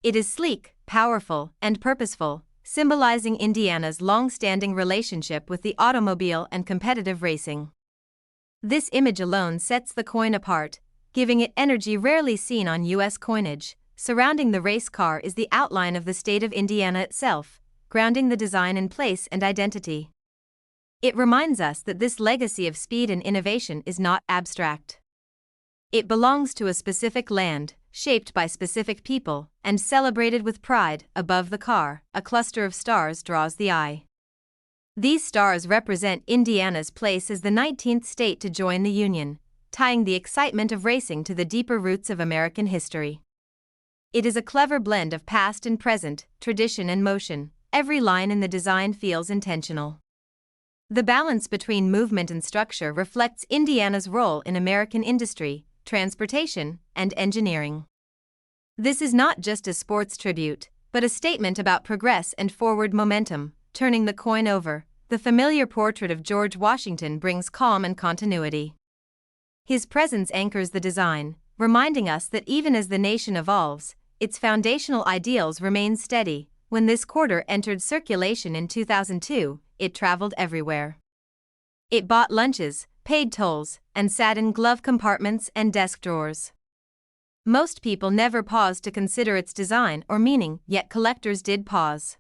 S1: It is sleek, powerful, and purposeful, symbolizing Indiana's long-standing relationship with the automobile and competitive racing. This image alone sets the coin apart, giving it energy rarely seen on U.S. coinage. Surrounding the race car is the outline of the state of Indiana itself, grounding the design in place and identity. It reminds us that this legacy of speed and innovation is not abstract. It belongs to a specific land, shaped by specific people, and celebrated with pride. Above the car, a cluster of stars draws the eye. These stars represent Indiana's place as the 19th state to join the Union, tying the excitement of racing to the deeper roots of American history. It is a clever blend of past and present, tradition and motion. Every line in the design feels intentional. The balance between movement and structure reflects Indiana's role in American industry, transportation, and engineering. This is not just a sports tribute, but a statement about progress and forward momentum. Turning the coin over, the familiar portrait of George Washington brings calm and continuity. His presence anchors the design, reminding us that even as the nation evolves, its foundational ideals remain steady. When this quarter entered circulation in 2002, it traveled everywhere. It bought lunches, paid tolls, and sat in glove compartments and desk drawers. Most people never paused to consider its design or meaning, yet collectors did pause.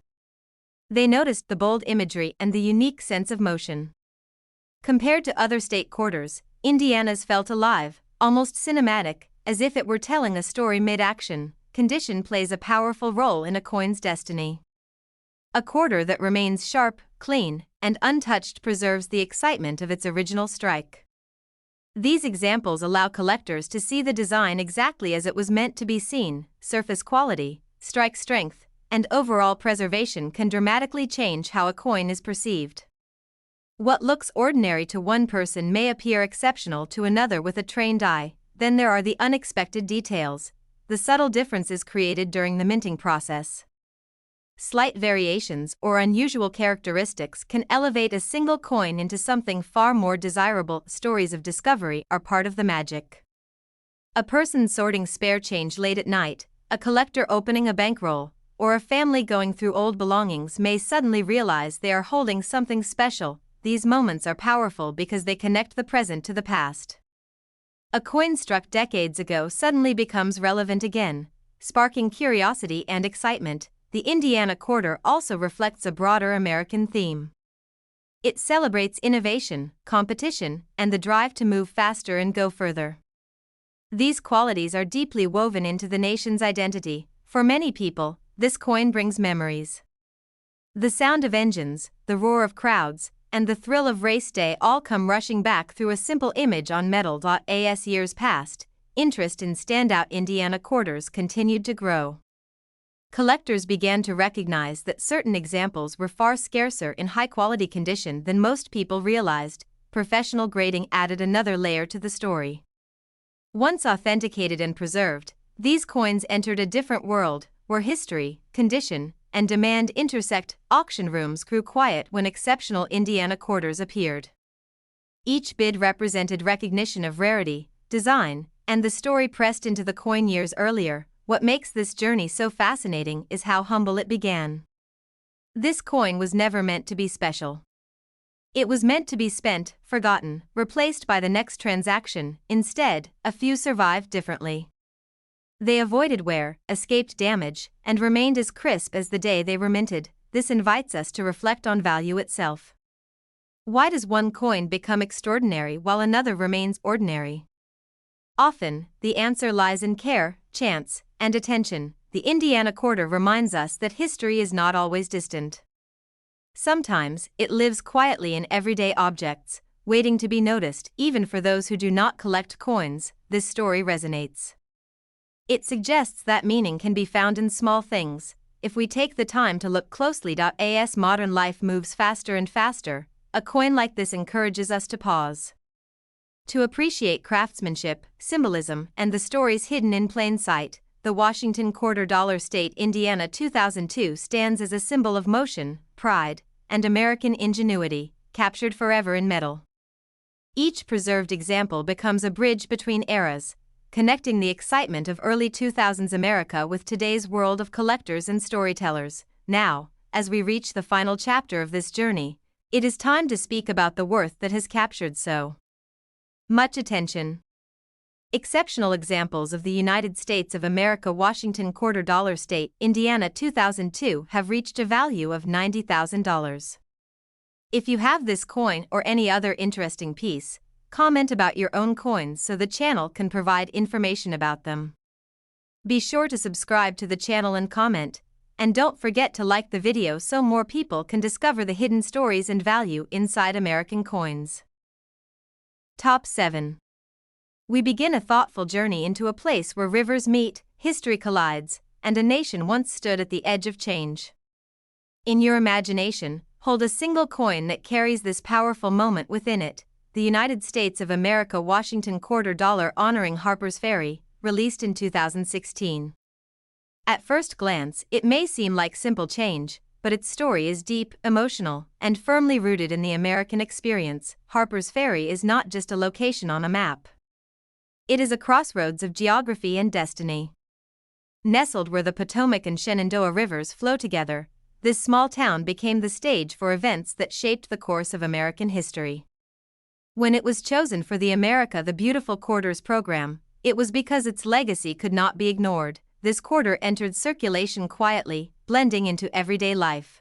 S1: They noticed the bold imagery and the unique sense of motion. Compared to other state quarters, Indiana's felt alive, almost cinematic, as if it were telling a story mid-action. Condition plays a powerful role in a coin's destiny. A quarter that remains sharp, clean, and untouched preserves the excitement of its original strike. These examples allow collectors to see the design exactly as it was meant to be seen. Surface quality, strike strength, and overall preservation can dramatically change how a coin is perceived. What looks ordinary to one person may appear exceptional to another with a trained eye. Then there are the unexpected details, the subtle differences created during the minting process. Slight variations or unusual characteristics can elevate a single coin into something far more desirable. Stories of discovery are part of the magic. A person sorting spare change late at night, a collector opening a bankroll, or a family going through old belongings may suddenly realize they are holding something special. These moments are powerful because they connect the present to the past. A coin struck decades ago suddenly becomes relevant again, sparking curiosity and excitement. The Indiana quarter also reflects a broader American theme. It celebrates innovation, competition, and the drive to move faster and go further. These qualities are deeply woven into the nation's identity. For many people, this coin brings memories. The sound of engines, the roar of crowds, and the thrill of race day all come rushing back through a simple image on metal. As years passed, interest in standout Indiana quarters continued to grow. Collectors began to recognize that certain examples were far scarcer in high-quality condition than most people realized. Professional grading added another layer to the story. Once authenticated and preserved, these coins entered a different world, where history, condition, and demand intersect. Auction rooms grew quiet when exceptional Indiana quarters appeared. Each bid represented recognition of rarity, design, and the story pressed into the coin years earlier. What makes this journey so fascinating is how humble it began. This coin was never meant to be special. It was meant to be spent, forgotten, replaced by the next transaction. Instead, a few survived differently. They avoided wear, escaped damage, and remained as crisp as the day they were minted. This invites us to reflect on value itself. Why does one coin become extraordinary while another remains ordinary? Often, the answer lies in care, chance, and attention. The Indiana quarter reminds us that history is not always distant. Sometimes, it lives quietly in everyday objects, waiting to be noticed. Even for those who do not collect coins, this story resonates. It suggests that meaning can be found in small things, if we take the time to look closely. As modern life moves faster and faster, a coin like this encourages us to pause. To appreciate craftsmanship, symbolism, and the stories hidden in plain sight. The Washington Quarter Dollar State Indiana 2002 stands as a symbol of motion, pride, and American ingenuity, captured forever in metal. Each preserved example becomes a bridge between eras, connecting the excitement of early 2000s America with today's world of collectors and storytellers. Now, as we reach the final chapter of this journey, it is time to speak about the worth that has captured so much attention. Exceptional examples of the United States of America Washington Quarter Dollar State Indiana 2002 have reached a value of $90,000. If you have this coin or any other interesting piece, comment about your own coins so the channel can provide information about them. Be sure to subscribe to the channel and comment, and don't forget to like the video so more people can discover the hidden stories and value inside American coins. Top 7. We begin a thoughtful journey into a place where rivers meet, history collides, and a nation once stood at the edge of change. In your imagination, hold a single coin that carries this powerful moment within it: the United States of America Washington quarter dollar honoring Harper's Ferry, released in 2016. At first glance, it may seem like simple change, but its story is deep, emotional, and firmly rooted in the American experience. Harper's Ferry is not just a location on a map. It is a crossroads of geography and destiny. Nestled where the Potomac and Shenandoah rivers flow together, this small town became the stage for events that shaped the course of American history. When it was chosen for the America the Beautiful Quarters program, it was because its legacy could not be ignored. This quarter entered circulation quietly, blending into everyday life.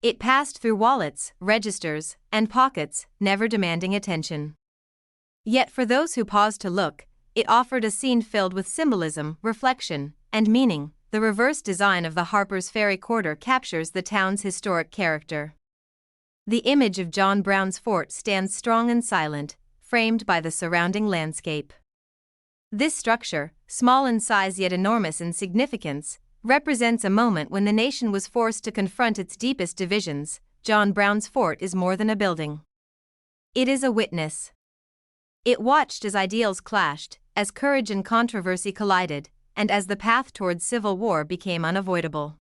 S1: It passed through wallets, registers, and pockets, never demanding attention. Yet for those who paused to look, it offered a scene filled with symbolism, reflection, and meaning. The reverse design of the Harper's Ferry quarter captures the town's historic character. The image of John Brown's fort stands strong and silent, framed by the surrounding landscape. This structure, small in size yet enormous in significance, represents a moment when the nation was forced to confront its deepest divisions. John Brown's fort is more than a building. It is a witness. It watched as ideals clashed, as courage and controversy collided, and as the path towards civil war became unavoidable.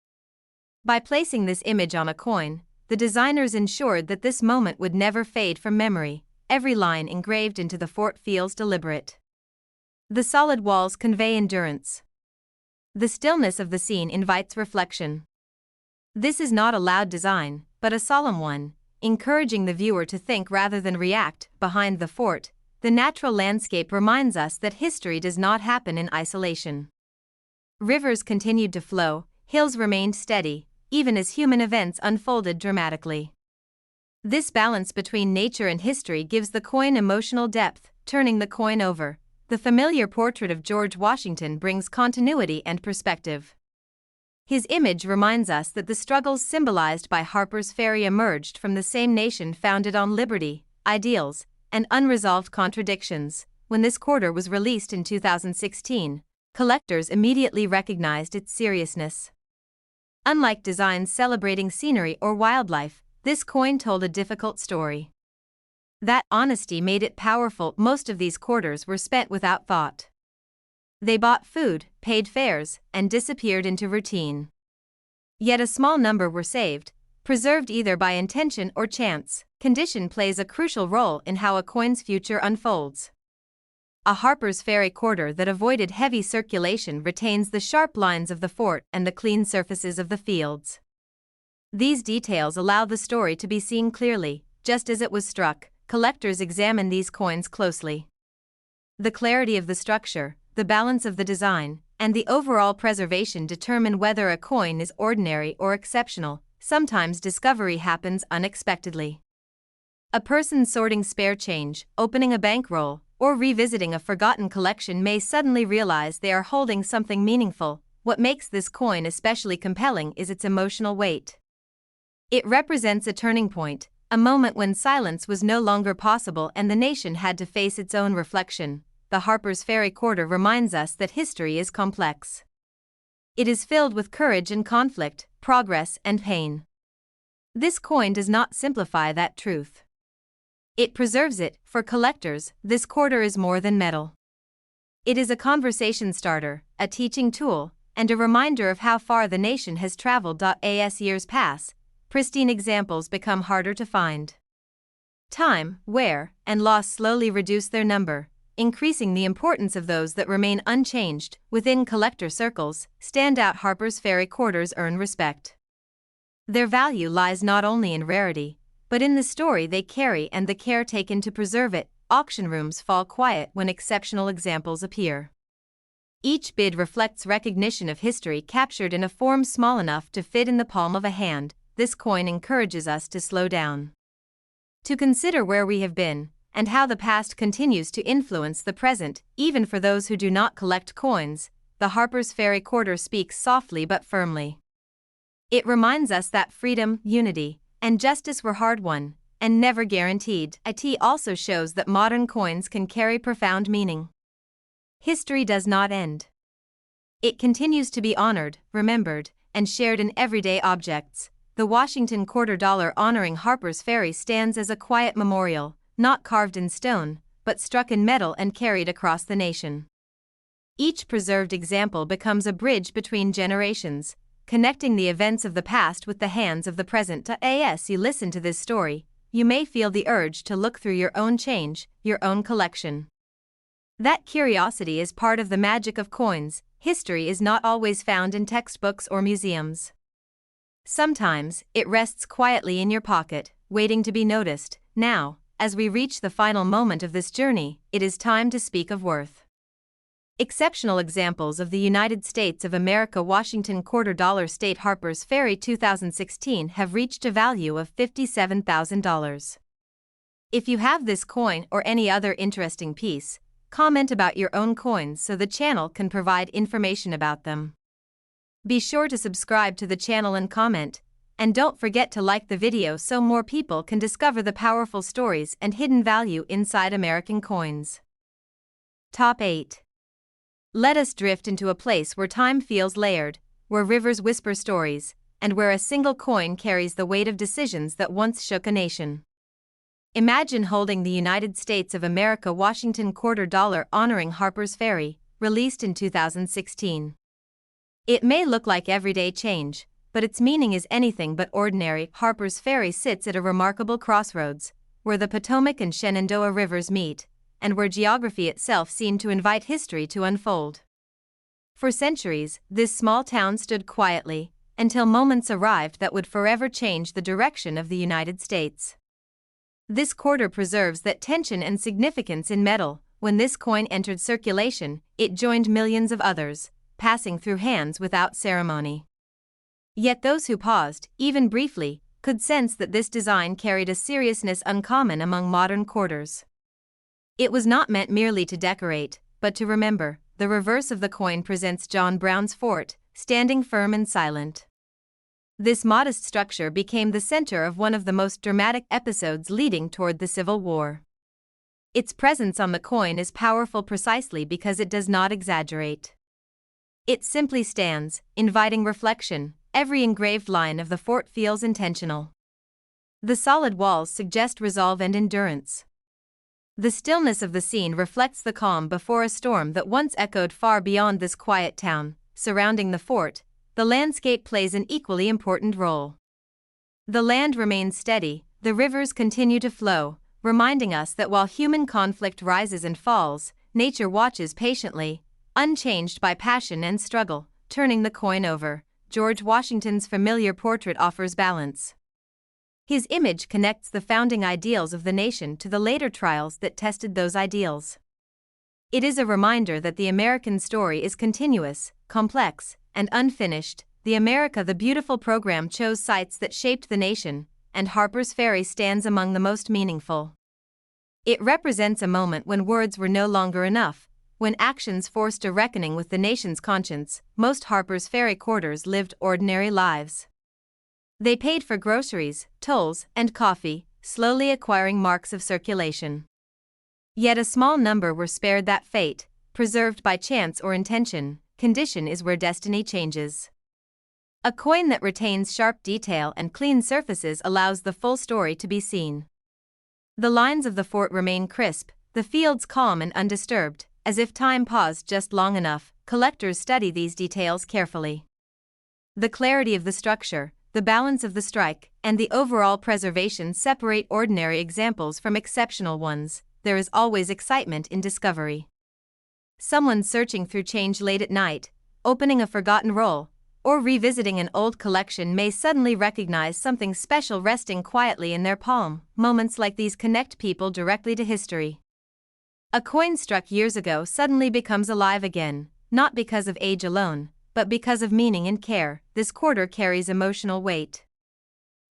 S1: By placing this image on a coin, the designers ensured that this moment would never fade from memory. Every line engraved into the fort feels deliberate. The solid walls convey endurance. The stillness of the scene invites reflection. This is not a loud design, but a solemn one, encouraging the viewer to think rather than react. Behind the fort, the natural landscape reminds us that history does not happen in isolation. Rivers continued to flow, hills remained steady, even as human events unfolded dramatically. This balance between nature and history gives the coin emotional depth. Turning the coin over, the familiar portrait of George Washington brings continuity and perspective. His image reminds us that the struggles symbolized by Harper's Ferry emerged from the same nation founded on liberty, ideals, and unresolved contradictions. When this quarter was released in 2016, collectors immediately recognized its seriousness. Unlike designs celebrating scenery or wildlife, this coin told a difficult story. That honesty made it powerful. Most of these quarters were spent without thought. They bought food, paid fares, and disappeared into routine. Yet a small number were saved, preserved either by intention or chance. Condition plays a crucial role in how a coin's future unfolds. A Harper's Ferry quarter that avoided heavy circulation retains the sharp lines of the fort and the clean surfaces of the fields. These details allow the story to be seen clearly. Just as it was struck, collectors examine these coins closely. The clarity of the structure, the balance of the design, and the overall preservation determine whether a coin is ordinary or exceptional. Sometimes discovery happens unexpectedly. A person sorting spare change, opening a bankroll, or revisiting a forgotten collection may suddenly realize they are holding something meaningful. What makes this coin especially compelling is its emotional weight. It represents a turning point, a moment when silence was no longer possible and the nation had to face its own reflection. The Harper's Ferry quarter reminds us that history is complex. It is filled with courage and conflict, progress and pain. This coin does not simplify that truth. It preserves it. For collectors, this quarter is more than metal. It is a conversation starter, a teaching tool, and a reminder of how far the nation has traveled. As years pass, pristine examples become harder to find. Time, wear, and loss slowly reduce their number, increasing the importance of those that remain unchanged. Within collector circles, standout Harper's Ferry quarters earn respect. Their value lies not only in rarity, but in the story they carry and the care taken to preserve it. Auction rooms fall quiet when exceptional examples appear. Each bid reflects recognition of history captured in a form small enough to fit in the palm of a hand. This coin encourages us to slow down, to consider where we have been, and how the past continues to influence the present. Even for those who do not collect coins, the Harper's Ferry quarter speaks softly but firmly. It reminds us that freedom, unity, and justice were hard-won, and never guaranteed. It also shows that modern coins can carry profound meaning. History does not end. It continues to be honored, remembered, and shared in everyday objects. the Washington quarter dollar honoring Harper's Ferry stands as a quiet memorial, not carved in stone, but struck in metal and carried across the nation. Each preserved example becomes a bridge between generations, connecting the events of the past with the hands of the present. As you listen to this story, you may feel the urge to look through your own change, your own collection. That curiosity is part of the magic of coins. History is not always found in textbooks or museums. Sometimes, it rests quietly in your pocket, waiting to be noticed. Now, as we reach the final moment of this journey, it is time to speak of worth. Exceptional examples of the United States of America Washington quarter dollar state Harper's Ferry 2016 have reached a value of $57,000. If you have this coin or any other interesting piece, comment about your own coins so the channel can provide information about them. Be sure to subscribe to the channel and comment, and don't forget to like the video so more people can discover the powerful stories and hidden value inside American coins. Top 8. Let us drift into a place where time feels layered, where rivers whisper stories, and where a single coin carries the weight of decisions that once shook a nation. Imagine holding the United States of America Washington quarter dollar honoring Harper's Ferry, released in 2016. It may look like everyday change, but its meaning is anything but ordinary. Harper's Ferry sits at a remarkable crossroads, where the Potomac and Shenandoah rivers meet, and where geography itself seemed to invite history to unfold. For centuries, this small town stood quietly, until moments arrived that would forever change the direction of the United States. This quarter preserves that tension and significance in metal. When this coin entered circulation, it joined millions of others, passing through hands without ceremony. Yet those who paused, even briefly, could sense that this design carried a seriousness uncommon among modern quarters. It was not meant merely to decorate, but to remember. The reverse of the coin presents John Brown's fort, standing firm and silent. This modest structure became the center of one of the most dramatic episodes leading toward the Civil War. Its presence on the coin is powerful precisely because it does not exaggerate. It simply stands, inviting reflection. Every engraved line of the fort feels intentional. The solid walls suggest resolve and endurance. The stillness of the scene reflects the calm before a storm that once echoed far beyond this quiet town. Surrounding the fort, the landscape plays an equally important role. The land remains steady, the rivers continue to flow, reminding us that while human conflict rises and falls, nature watches patiently, unchanged by passion and struggle. Turning the coin over, George Washington's familiar portrait offers balance. His image connects the founding ideals of the nation to the later trials that tested those ideals. It is a reminder that the American story is continuous, complex, and unfinished. The America the Beautiful program chose sites that shaped the nation, and Harper's Ferry stands among the most meaningful. It represents a moment when words were no longer enough, when actions forced a reckoning with the nation's conscience. Most Harper's Ferry quarters lived ordinary lives. They paid for groceries, tolls, and coffee, slowly acquiring marks of circulation. Yet a small number were spared that fate, preserved by chance or intention. Condition is where destiny changes. A coin that retains sharp detail and clean surfaces allows the full story to be seen. The lines of the fort remain crisp, the fields calm and undisturbed, as if time paused just long enough. Collectors study these details carefully. The clarity of the structure, the balance of the strike, and the overall preservation separate ordinary examples from exceptional ones. There is always excitement in discovery. Someone searching through change late at night, opening a forgotten roll, or revisiting an old collection may suddenly recognize something special resting quietly in their palm. Moments like these connect people directly to history. A coin struck years ago suddenly becomes alive again, not because of age alone, but because of meaning and care. This quarter carries emotional weight.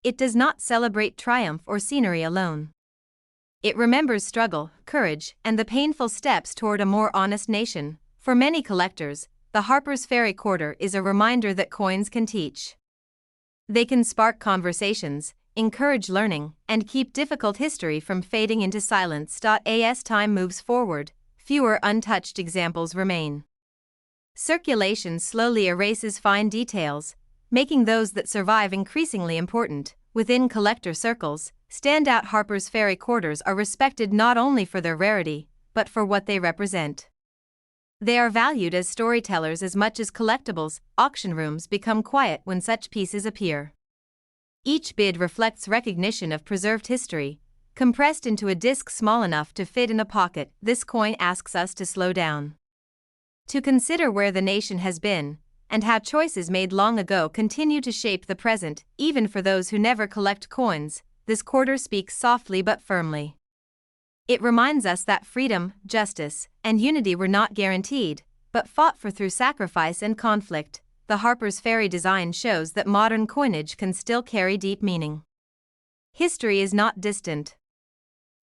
S1: It does not celebrate triumph or scenery alone. It remembers struggle, courage, and the painful steps toward a more honest nation. For many collectors, the Harper's Ferry quarter is a reminder that coins can teach. They can spark conversations, encourage learning, and keep difficult history from fading into silence. As time moves forward, fewer untouched examples remain. Circulation slowly erases fine details, making those that survive increasingly important. Within collector circles, standout Harper's Ferry quarters are respected not only for their rarity, but for what they represent. They are valued as storytellers as much as collectibles. Auction rooms become quiet when such pieces appear. Each bid reflects recognition of preserved history, compressed into a disc small enough to fit in a pocket. This coin asks us to slow down, to consider where the nation has been, and how choices made long ago continue to shape the present. Even for those who never collect coins, this quarter speaks softly but firmly. It reminds us that freedom, justice, and unity were not guaranteed, but fought for through sacrifice and conflict. The Harper's Ferry design shows that modern coinage can still carry deep meaning. History is not distant.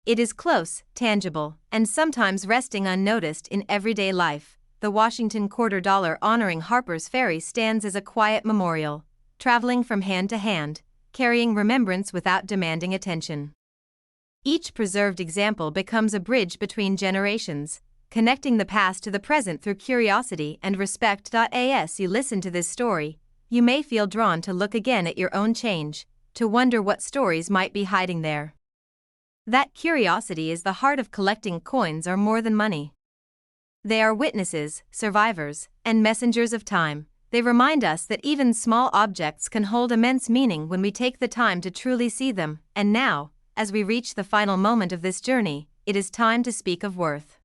S1: It is close, tangible, and sometimes resting unnoticed in everyday life. The Washington quarter dollar honoring Harper's Ferry stands as a quiet memorial, traveling from hand to hand, carrying remembrance without demanding attention. Each preserved example becomes a bridge between generations, connecting the past to the present through curiosity and respect. As you listen to this story, you may feel drawn to look again at your own change, to wonder what stories might be hiding there. That curiosity is the heart of collecting. Coins are more than money. They are witnesses, survivors, and messengers of time. They remind us that even small objects can hold immense meaning when we take the time to truly see them. And now, as we reach the final moment of this journey, it is time to speak of worth.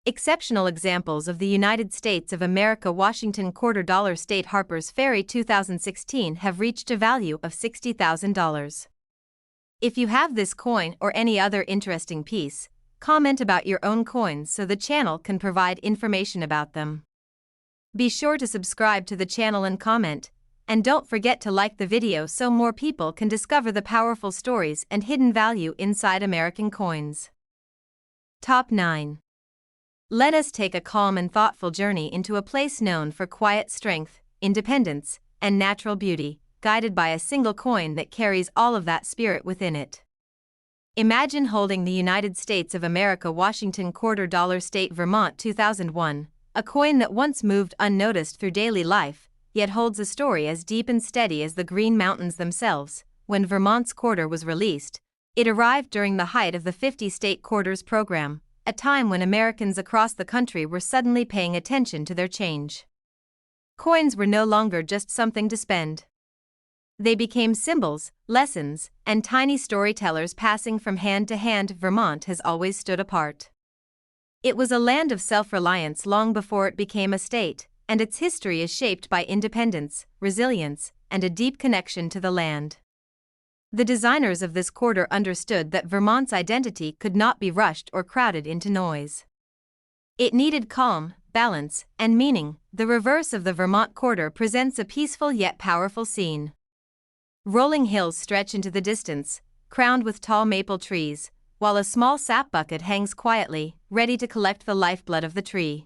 S1: Exceptional examples of the United States of America. Washington quarter dollar State Harper's Ferry 2016 have reached a value of $60,000. If you have this coin or any other interesting piece, comment about your own coins so the channel can provide information about them. Be sure to subscribe to the channel and comment, and don't forget to like the video so more people can discover the powerful stories and hidden value inside American coins. Top 9. Let us take a calm and thoughtful journey into a place known for quiet strength, independence, and natural beauty, guided by a single coin that carries all of that spirit within it. Imagine holding the United States of America Washington quarter dollar State Vermont 2001, a coin that once moved unnoticed through daily life, yet holds a story as deep and steady as the Green Mountains themselves. When Vermont's quarter was released, it arrived during the height of the 50-state quarters program, a time when Americans across the country were suddenly paying attention to their change. Coins were no longer just something to spend. They became symbols, lessons, and tiny storytellers passing from hand to hand. Vermont has always stood apart. It was a land of self-reliance long before it became a state, and its history is shaped by independence, resilience, and a deep connection to the land. The designers of this quarter understood that Vermont's identity could not be rushed or crowded into noise. It needed calm, balance, and meaning. The reverse of the Vermont quarter presents a peaceful yet powerful scene. Rolling hills stretch into the distance, crowned with tall maple trees, while a small sap bucket hangs quietly, ready to collect the lifeblood of the tree.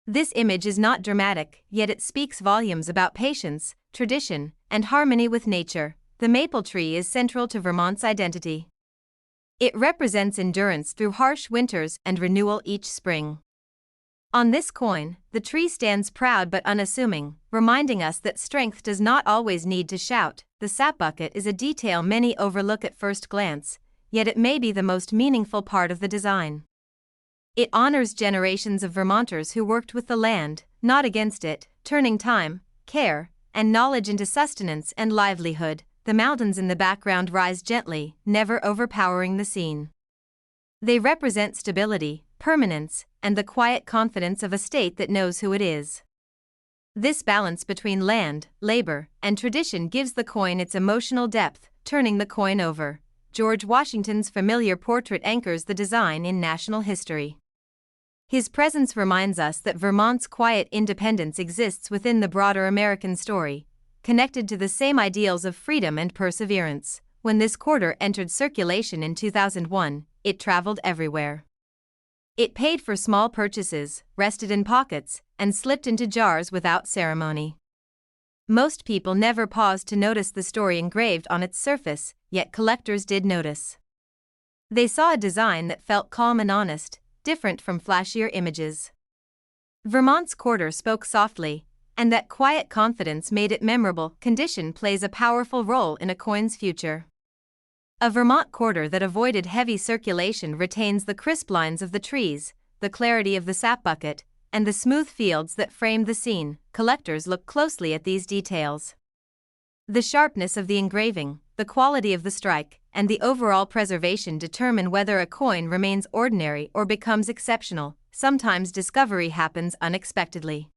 S1: This image is not dramatic, yet it speaks volumes about patience, tradition, and harmony with nature. The maple tree is central to Vermont's identity. It represents endurance through harsh winters and renewal each spring. On this coin, the tree stands proud but unassuming, reminding us that strength does not always need to shout. The sap bucket is a detail many overlook at first glance, yet it may be the most meaningful part of the design. It honors generations of Vermonters who worked with the land, not against it, turning time, care, and knowledge into sustenance and livelihood. The mountains in the background rise gently, never overpowering the scene. They represent stability, permanence, and the quiet confidence of a state that knows who it is. This balance between land, labor, and tradition gives the coin its emotional depth. Turning the coin over, George Washington's familiar portrait anchors the design in national history. His presence reminds us that Vermont's quiet independence exists within the broader American story, connected to the same ideals of freedom and perseverance. When this quarter entered circulation in 2001, it traveled everywhere. It paid for small purchases, rested in pockets, and slipped into jars without ceremony. Most people never paused to notice the story engraved on its surface, yet collectors did notice. They saw a design that felt calm and honest, different from flashier images. Vermont's quarter spoke softly, and that quiet confidence made it memorable. Condition plays a powerful role in a coin's future. A Vermont quarter that avoided heavy circulation retains the crisp lines of the trees, the clarity of the sap bucket, and the smooth fields that framed the scene. Collectors look closely at these details. The sharpness of the engraving, the quality of the strike, and the overall preservation determine whether a coin remains ordinary or becomes exceptional. Sometimes discovery happens unexpectedly.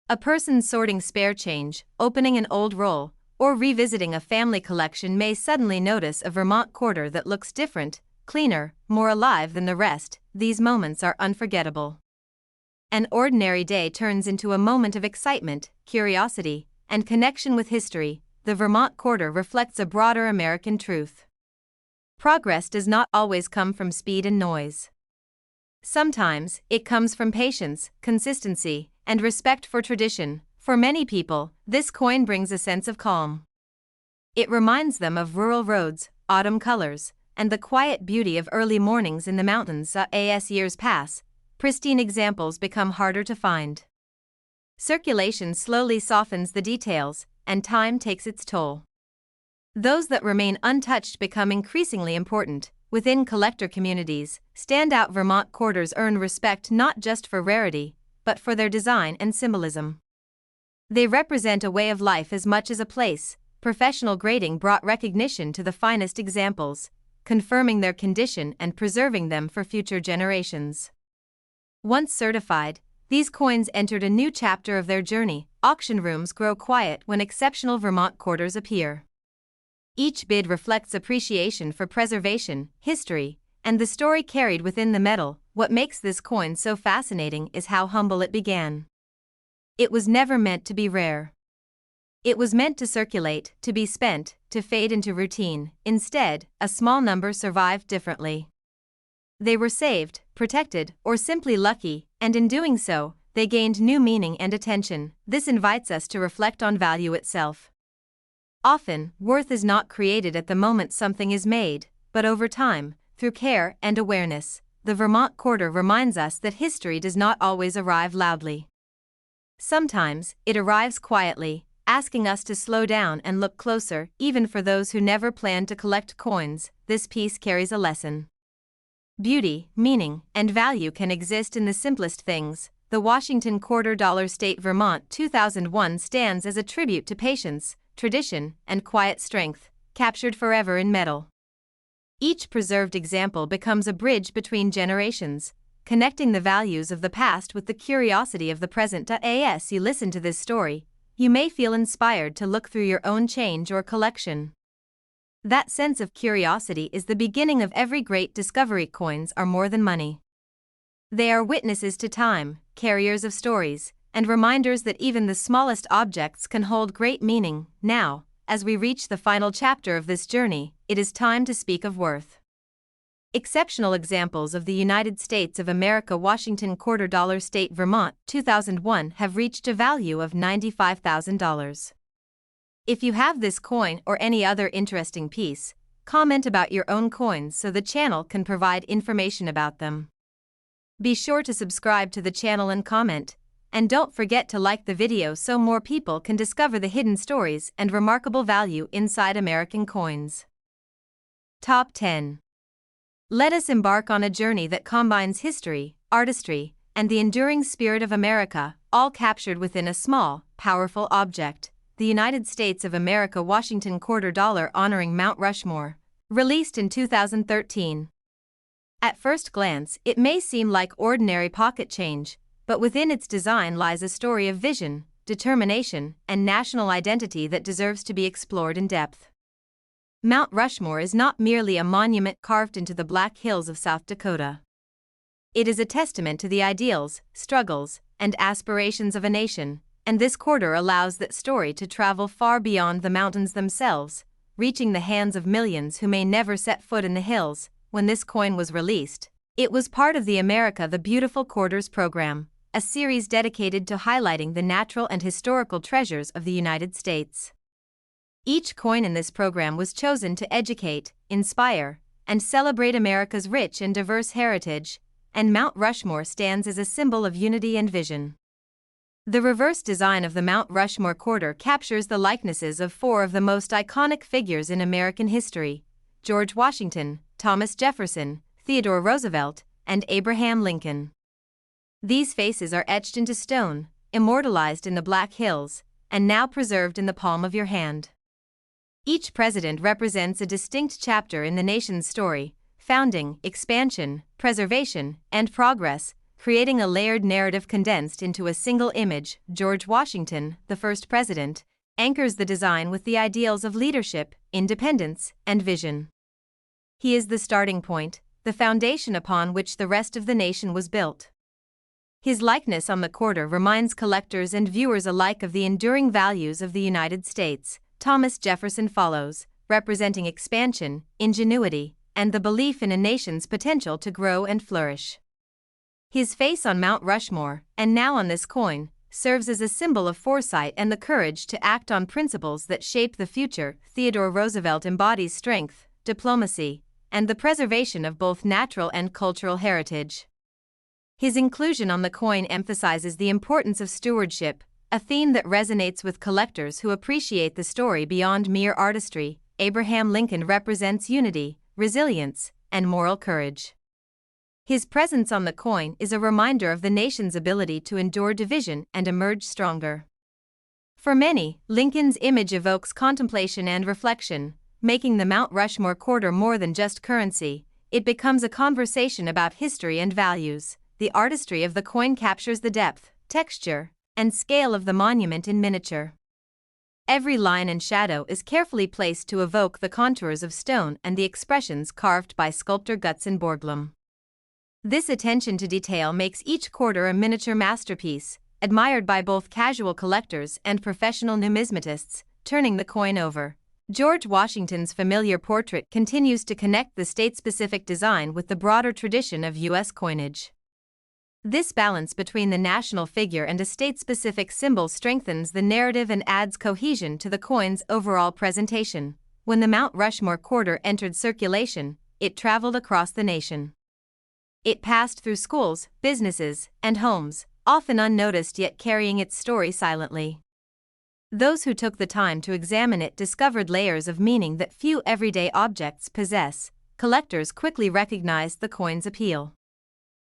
S1: A person sorting spare change, opening an old roll, or revisiting a family collection may suddenly notice a Vermont quarter that looks different, cleaner, more alive than the rest. These moments are unforgettable. An ordinary day turns into a moment of excitement, curiosity, and connection with history. The Vermont quarter reflects a broader American truth. Progress does not always come from speed and noise. Sometimes, it comes from patience, consistency, and respect for tradition. For many people, this coin brings a sense of calm. It reminds them of rural roads, autumn colors, and the quiet beauty of early mornings in the mountains. As years pass, pristine examples become harder to find. Circulation slowly softens the details, and time takes its toll. Those that remain untouched become increasingly important. Within collector communities, standout Vermont quarters earn respect not just for rarity, but for their design and symbolism. They represent a way of life as much as a place. Professional grading brought recognition to the finest examples, confirming their condition and preserving them for future generations. Once certified, these coins entered a new chapter of their journey. Auction rooms grow quiet when exceptional Vermont quarters appear. Each bid reflects appreciation for preservation, history, and the story carried within the metal. What makes this coin so fascinating is how humble it began. It was never meant to be rare. It was meant to circulate, to be spent, to fade into routine. Instead, a small number survived differently. They were saved, protected, or simply lucky, and in doing so, they gained new meaning and attention. This invites us to reflect on value itself. Often, worth is not created at the moment something is made, but over time, through care and awareness. The Vermont quarter reminds us that history does not always arrive loudly. Sometimes, it arrives quietly, asking us to slow down and look closer. Even for those who never planned to collect coins, this piece carries a lesson. Beauty, meaning, and value can exist in the simplest things. The Washington Quarter Dollar State Vermont 2001 stands as a tribute to patience, tradition, and quiet strength, captured forever in metal. Each preserved example becomes a bridge between generations, connecting the values of the past with the curiosity of the present. As you listen to this story, you may feel inspired to look through your own change or collection. That sense of curiosity is the beginning of every great discovery. Coins are more than money. They are witnesses to time, carriers of stories, and reminders that even the smallest objects can hold great meaning. Now, as we reach the final chapter of this journey, it is time to speak of worth. Exceptional examples of the United States of America Washington Quarter Dollar State Vermont 2001 have reached a value of $95,000. If you have this coin or any other interesting piece, comment about your own coins so the channel can provide information about them. Be sure to subscribe to the channel and comment, and don't forget to like the video so more people can discover the hidden stories and remarkable value inside American coins. Top 10. Let us embark on a journey that combines history, artistry, and the enduring spirit of America, all captured within a small, powerful object. The United States of America Washington Quarter Dollar honoring Mount Rushmore, released in 2013. At first glance, it may seem like ordinary pocket change, but within its design lies a story of vision, determination, and national identity that deserves to be explored in depth. Mount Rushmore is not merely a monument carved into the Black Hills of South Dakota. It is a testament to the ideals, struggles, and aspirations of a nation, and this quarter allows that story to travel far beyond the mountains themselves, reaching the hands of millions who may never set foot in the hills. When this coin was released, it was part of the America the Beautiful Quarters program, a series dedicated to highlighting the natural and historical treasures of the United States. Each coin in this program was chosen to educate, inspire, and celebrate America's rich and diverse heritage, and Mount Rushmore stands as a symbol of unity and vision. The reverse design of the Mount Rushmore quarter captures the likenesses of four of the most iconic figures in American history: George Washington, Thomas Jefferson, Theodore Roosevelt, and Abraham Lincoln. These faces are etched into stone, immortalized in the Black Hills, and now preserved in the palm of your hand. Each president represents a distinct chapter in the nation's story: founding, expansion, preservation, and progress, creating a layered narrative condensed into a single image. George Washington, the first president, anchors the design with the ideals of leadership, independence, and vision. He is the starting point, the foundation upon which the rest of the nation was built. His likeness on the quarter reminds collectors and viewers alike of the enduring values of the United States. Thomas Jefferson follows, representing expansion, ingenuity, and the belief in a nation's potential to grow and flourish. His face on Mount Rushmore, and now on this coin, serves as a symbol of foresight and the courage to act on principles that shape the future. Theodore Roosevelt embodies strength, diplomacy, and the preservation of both natural and cultural heritage. His inclusion on the coin emphasizes the importance of stewardship, a theme that resonates with collectors who appreciate the story beyond mere artistry. Abraham Lincoln represents unity, resilience, and moral courage. His presence on the coin is a reminder of the nation's ability to endure division and emerge stronger. For many, Lincoln's image evokes contemplation and reflection, making the Mount Rushmore quarter more than just currency. It becomes a conversation about history and values. The artistry of the coin captures the depth, texture, and scale of the monument in miniature. Every line and shadow is carefully placed to evoke the contours of stone and the expressions carved by sculptor Gutzon Borglum. This attention to detail makes each quarter a miniature masterpiece, admired by both casual collectors and professional numismatists. Turning the coin over, George Washington's familiar portrait continues to connect the state-specific design with the broader tradition of U.S. coinage. This balance between the national figure and a state-specific symbol strengthens the narrative and adds cohesion to the coin's overall presentation. When the Mount Rushmore quarter entered circulation, it traveled across the nation. It passed through schools, businesses, and homes, often unnoticed yet carrying its story silently. Those who took the time to examine it discovered layers of meaning that few everyday objects possess. Collectors quickly recognized the coin's appeal.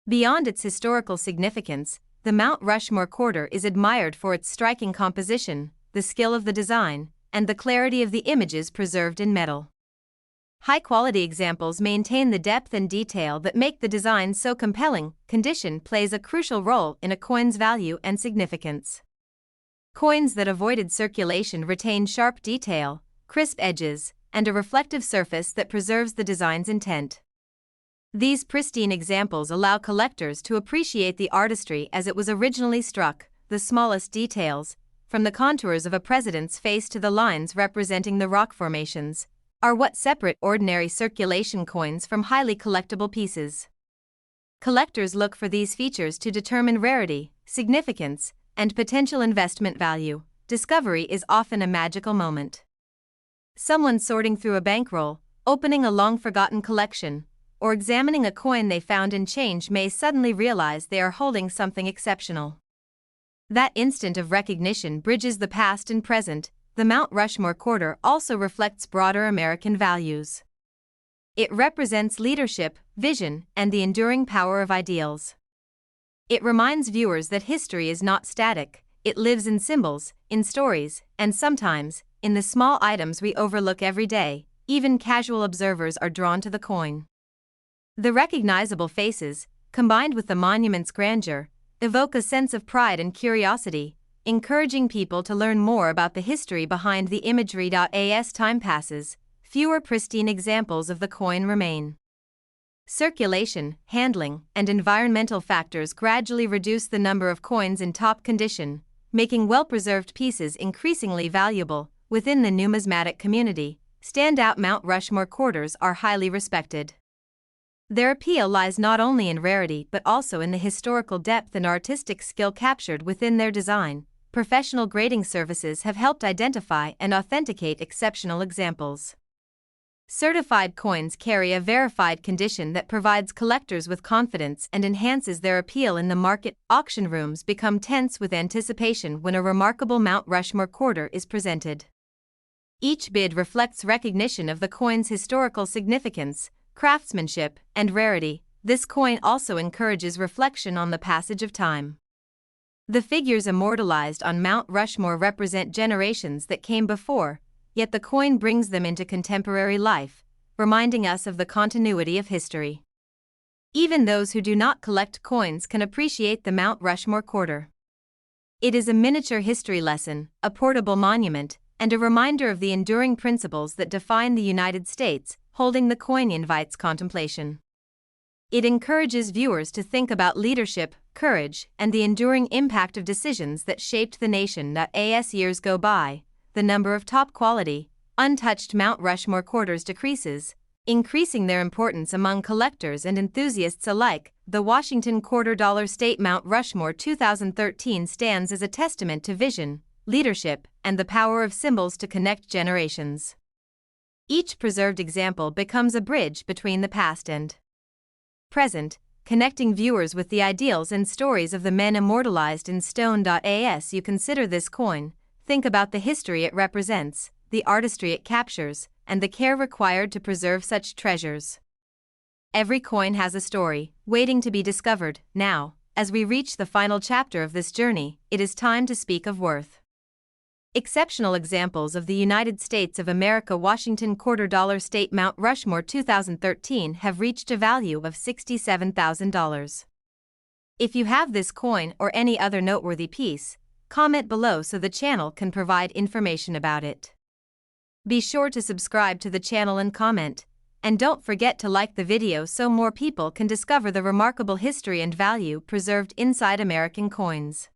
S1: Beyond its historical significance, the Mount Rushmore quarter is admired for its striking composition, the skill of the design, and the clarity of the images preserved in metal. High-quality examples maintain the depth and detail that make the design so compelling. Condition plays a crucial role in a coin's value and significance. Coins that avoided circulation retain sharp detail, crisp edges, and a reflective surface that preserves the design's intent. These pristine examples allow collectors to appreciate the artistry as it was originally struck. The smallest details, from the contours of a president's face to the lines representing the rock formations, are what separate ordinary circulation coins from highly collectible pieces. Collectors look for these features to determine rarity, significance, and potential investment value. Discovery is often a magical moment. Someone sorting through a bankroll, opening a long-forgotten collection, or examining a coin they found in change may suddenly realize they are holding something exceptional. That instant of recognition bridges the past and present. The Mount Rushmore quarter also reflects broader American values. It represents leadership, vision, and the enduring power of ideals. It reminds viewers that history is not static, it lives in symbols, in stories, and sometimes, in the small items we overlook every day. Even casual observers are drawn to the coin. The recognizable faces, combined with the monument's grandeur, evoke a sense of pride and curiosity, encouraging people to learn more about the history behind the imagery. As time passes, fewer pristine examples of the coin remain. Circulation, handling, and environmental factors gradually reduce the number of coins in top condition, making well-preserved pieces increasingly valuable. Within the numismatic community, standout Mount Rushmore quarters are highly respected. Their appeal lies not only in rarity but also in the historical depth and artistic skill captured within their design. Professional grading services have helped identify and authenticate exceptional examples. Certified coins carry a verified condition that provides collectors with confidence and enhances their appeal in the market. Auction rooms become tense with anticipation when a remarkable Mount Rushmore quarter is presented. Each bid reflects recognition of the coin's historical significance, craftsmanship, and rarity. This coin also encourages reflection on the passage of time. The figures immortalized on Mount Rushmore represent generations that came before, yet the coin brings them into contemporary life, reminding us of the continuity of history. Even those who do not collect coins can appreciate the Mount Rushmore quarter. It is a miniature history lesson, a portable monument, and a reminder of the enduring principles that define the United States. Holding the coin invites contemplation. It encourages viewers to think about leadership, courage, and the enduring impact of decisions that shaped the nation. As years go by, the number of top-quality, untouched Mount Rushmore quarters decreases, increasing their importance among collectors and enthusiasts alike. The Washington $quarter State Mount Rushmore 2013 stands as a testament to vision, leadership, and the power of symbols to connect generations. Each preserved example becomes a bridge between the past and present, connecting viewers with the ideals and stories of the men immortalized in stone. As you consider this coin, think about the history it represents, the artistry it captures, and the care required to preserve such treasures. Every coin has a story, waiting to be discovered. Now, as we reach the final chapter of this journey, it is time to speak of worth. Exceptional examples of the United States of America Washington $quarter State Mount Rushmore 2013 have reached a value of $67,000. If you have this coin or any other noteworthy piece, comment below so the channel can provide information about it. Be sure to subscribe to the channel and comment, and don't forget to like the video so more people can discover the remarkable history and value preserved inside American coins.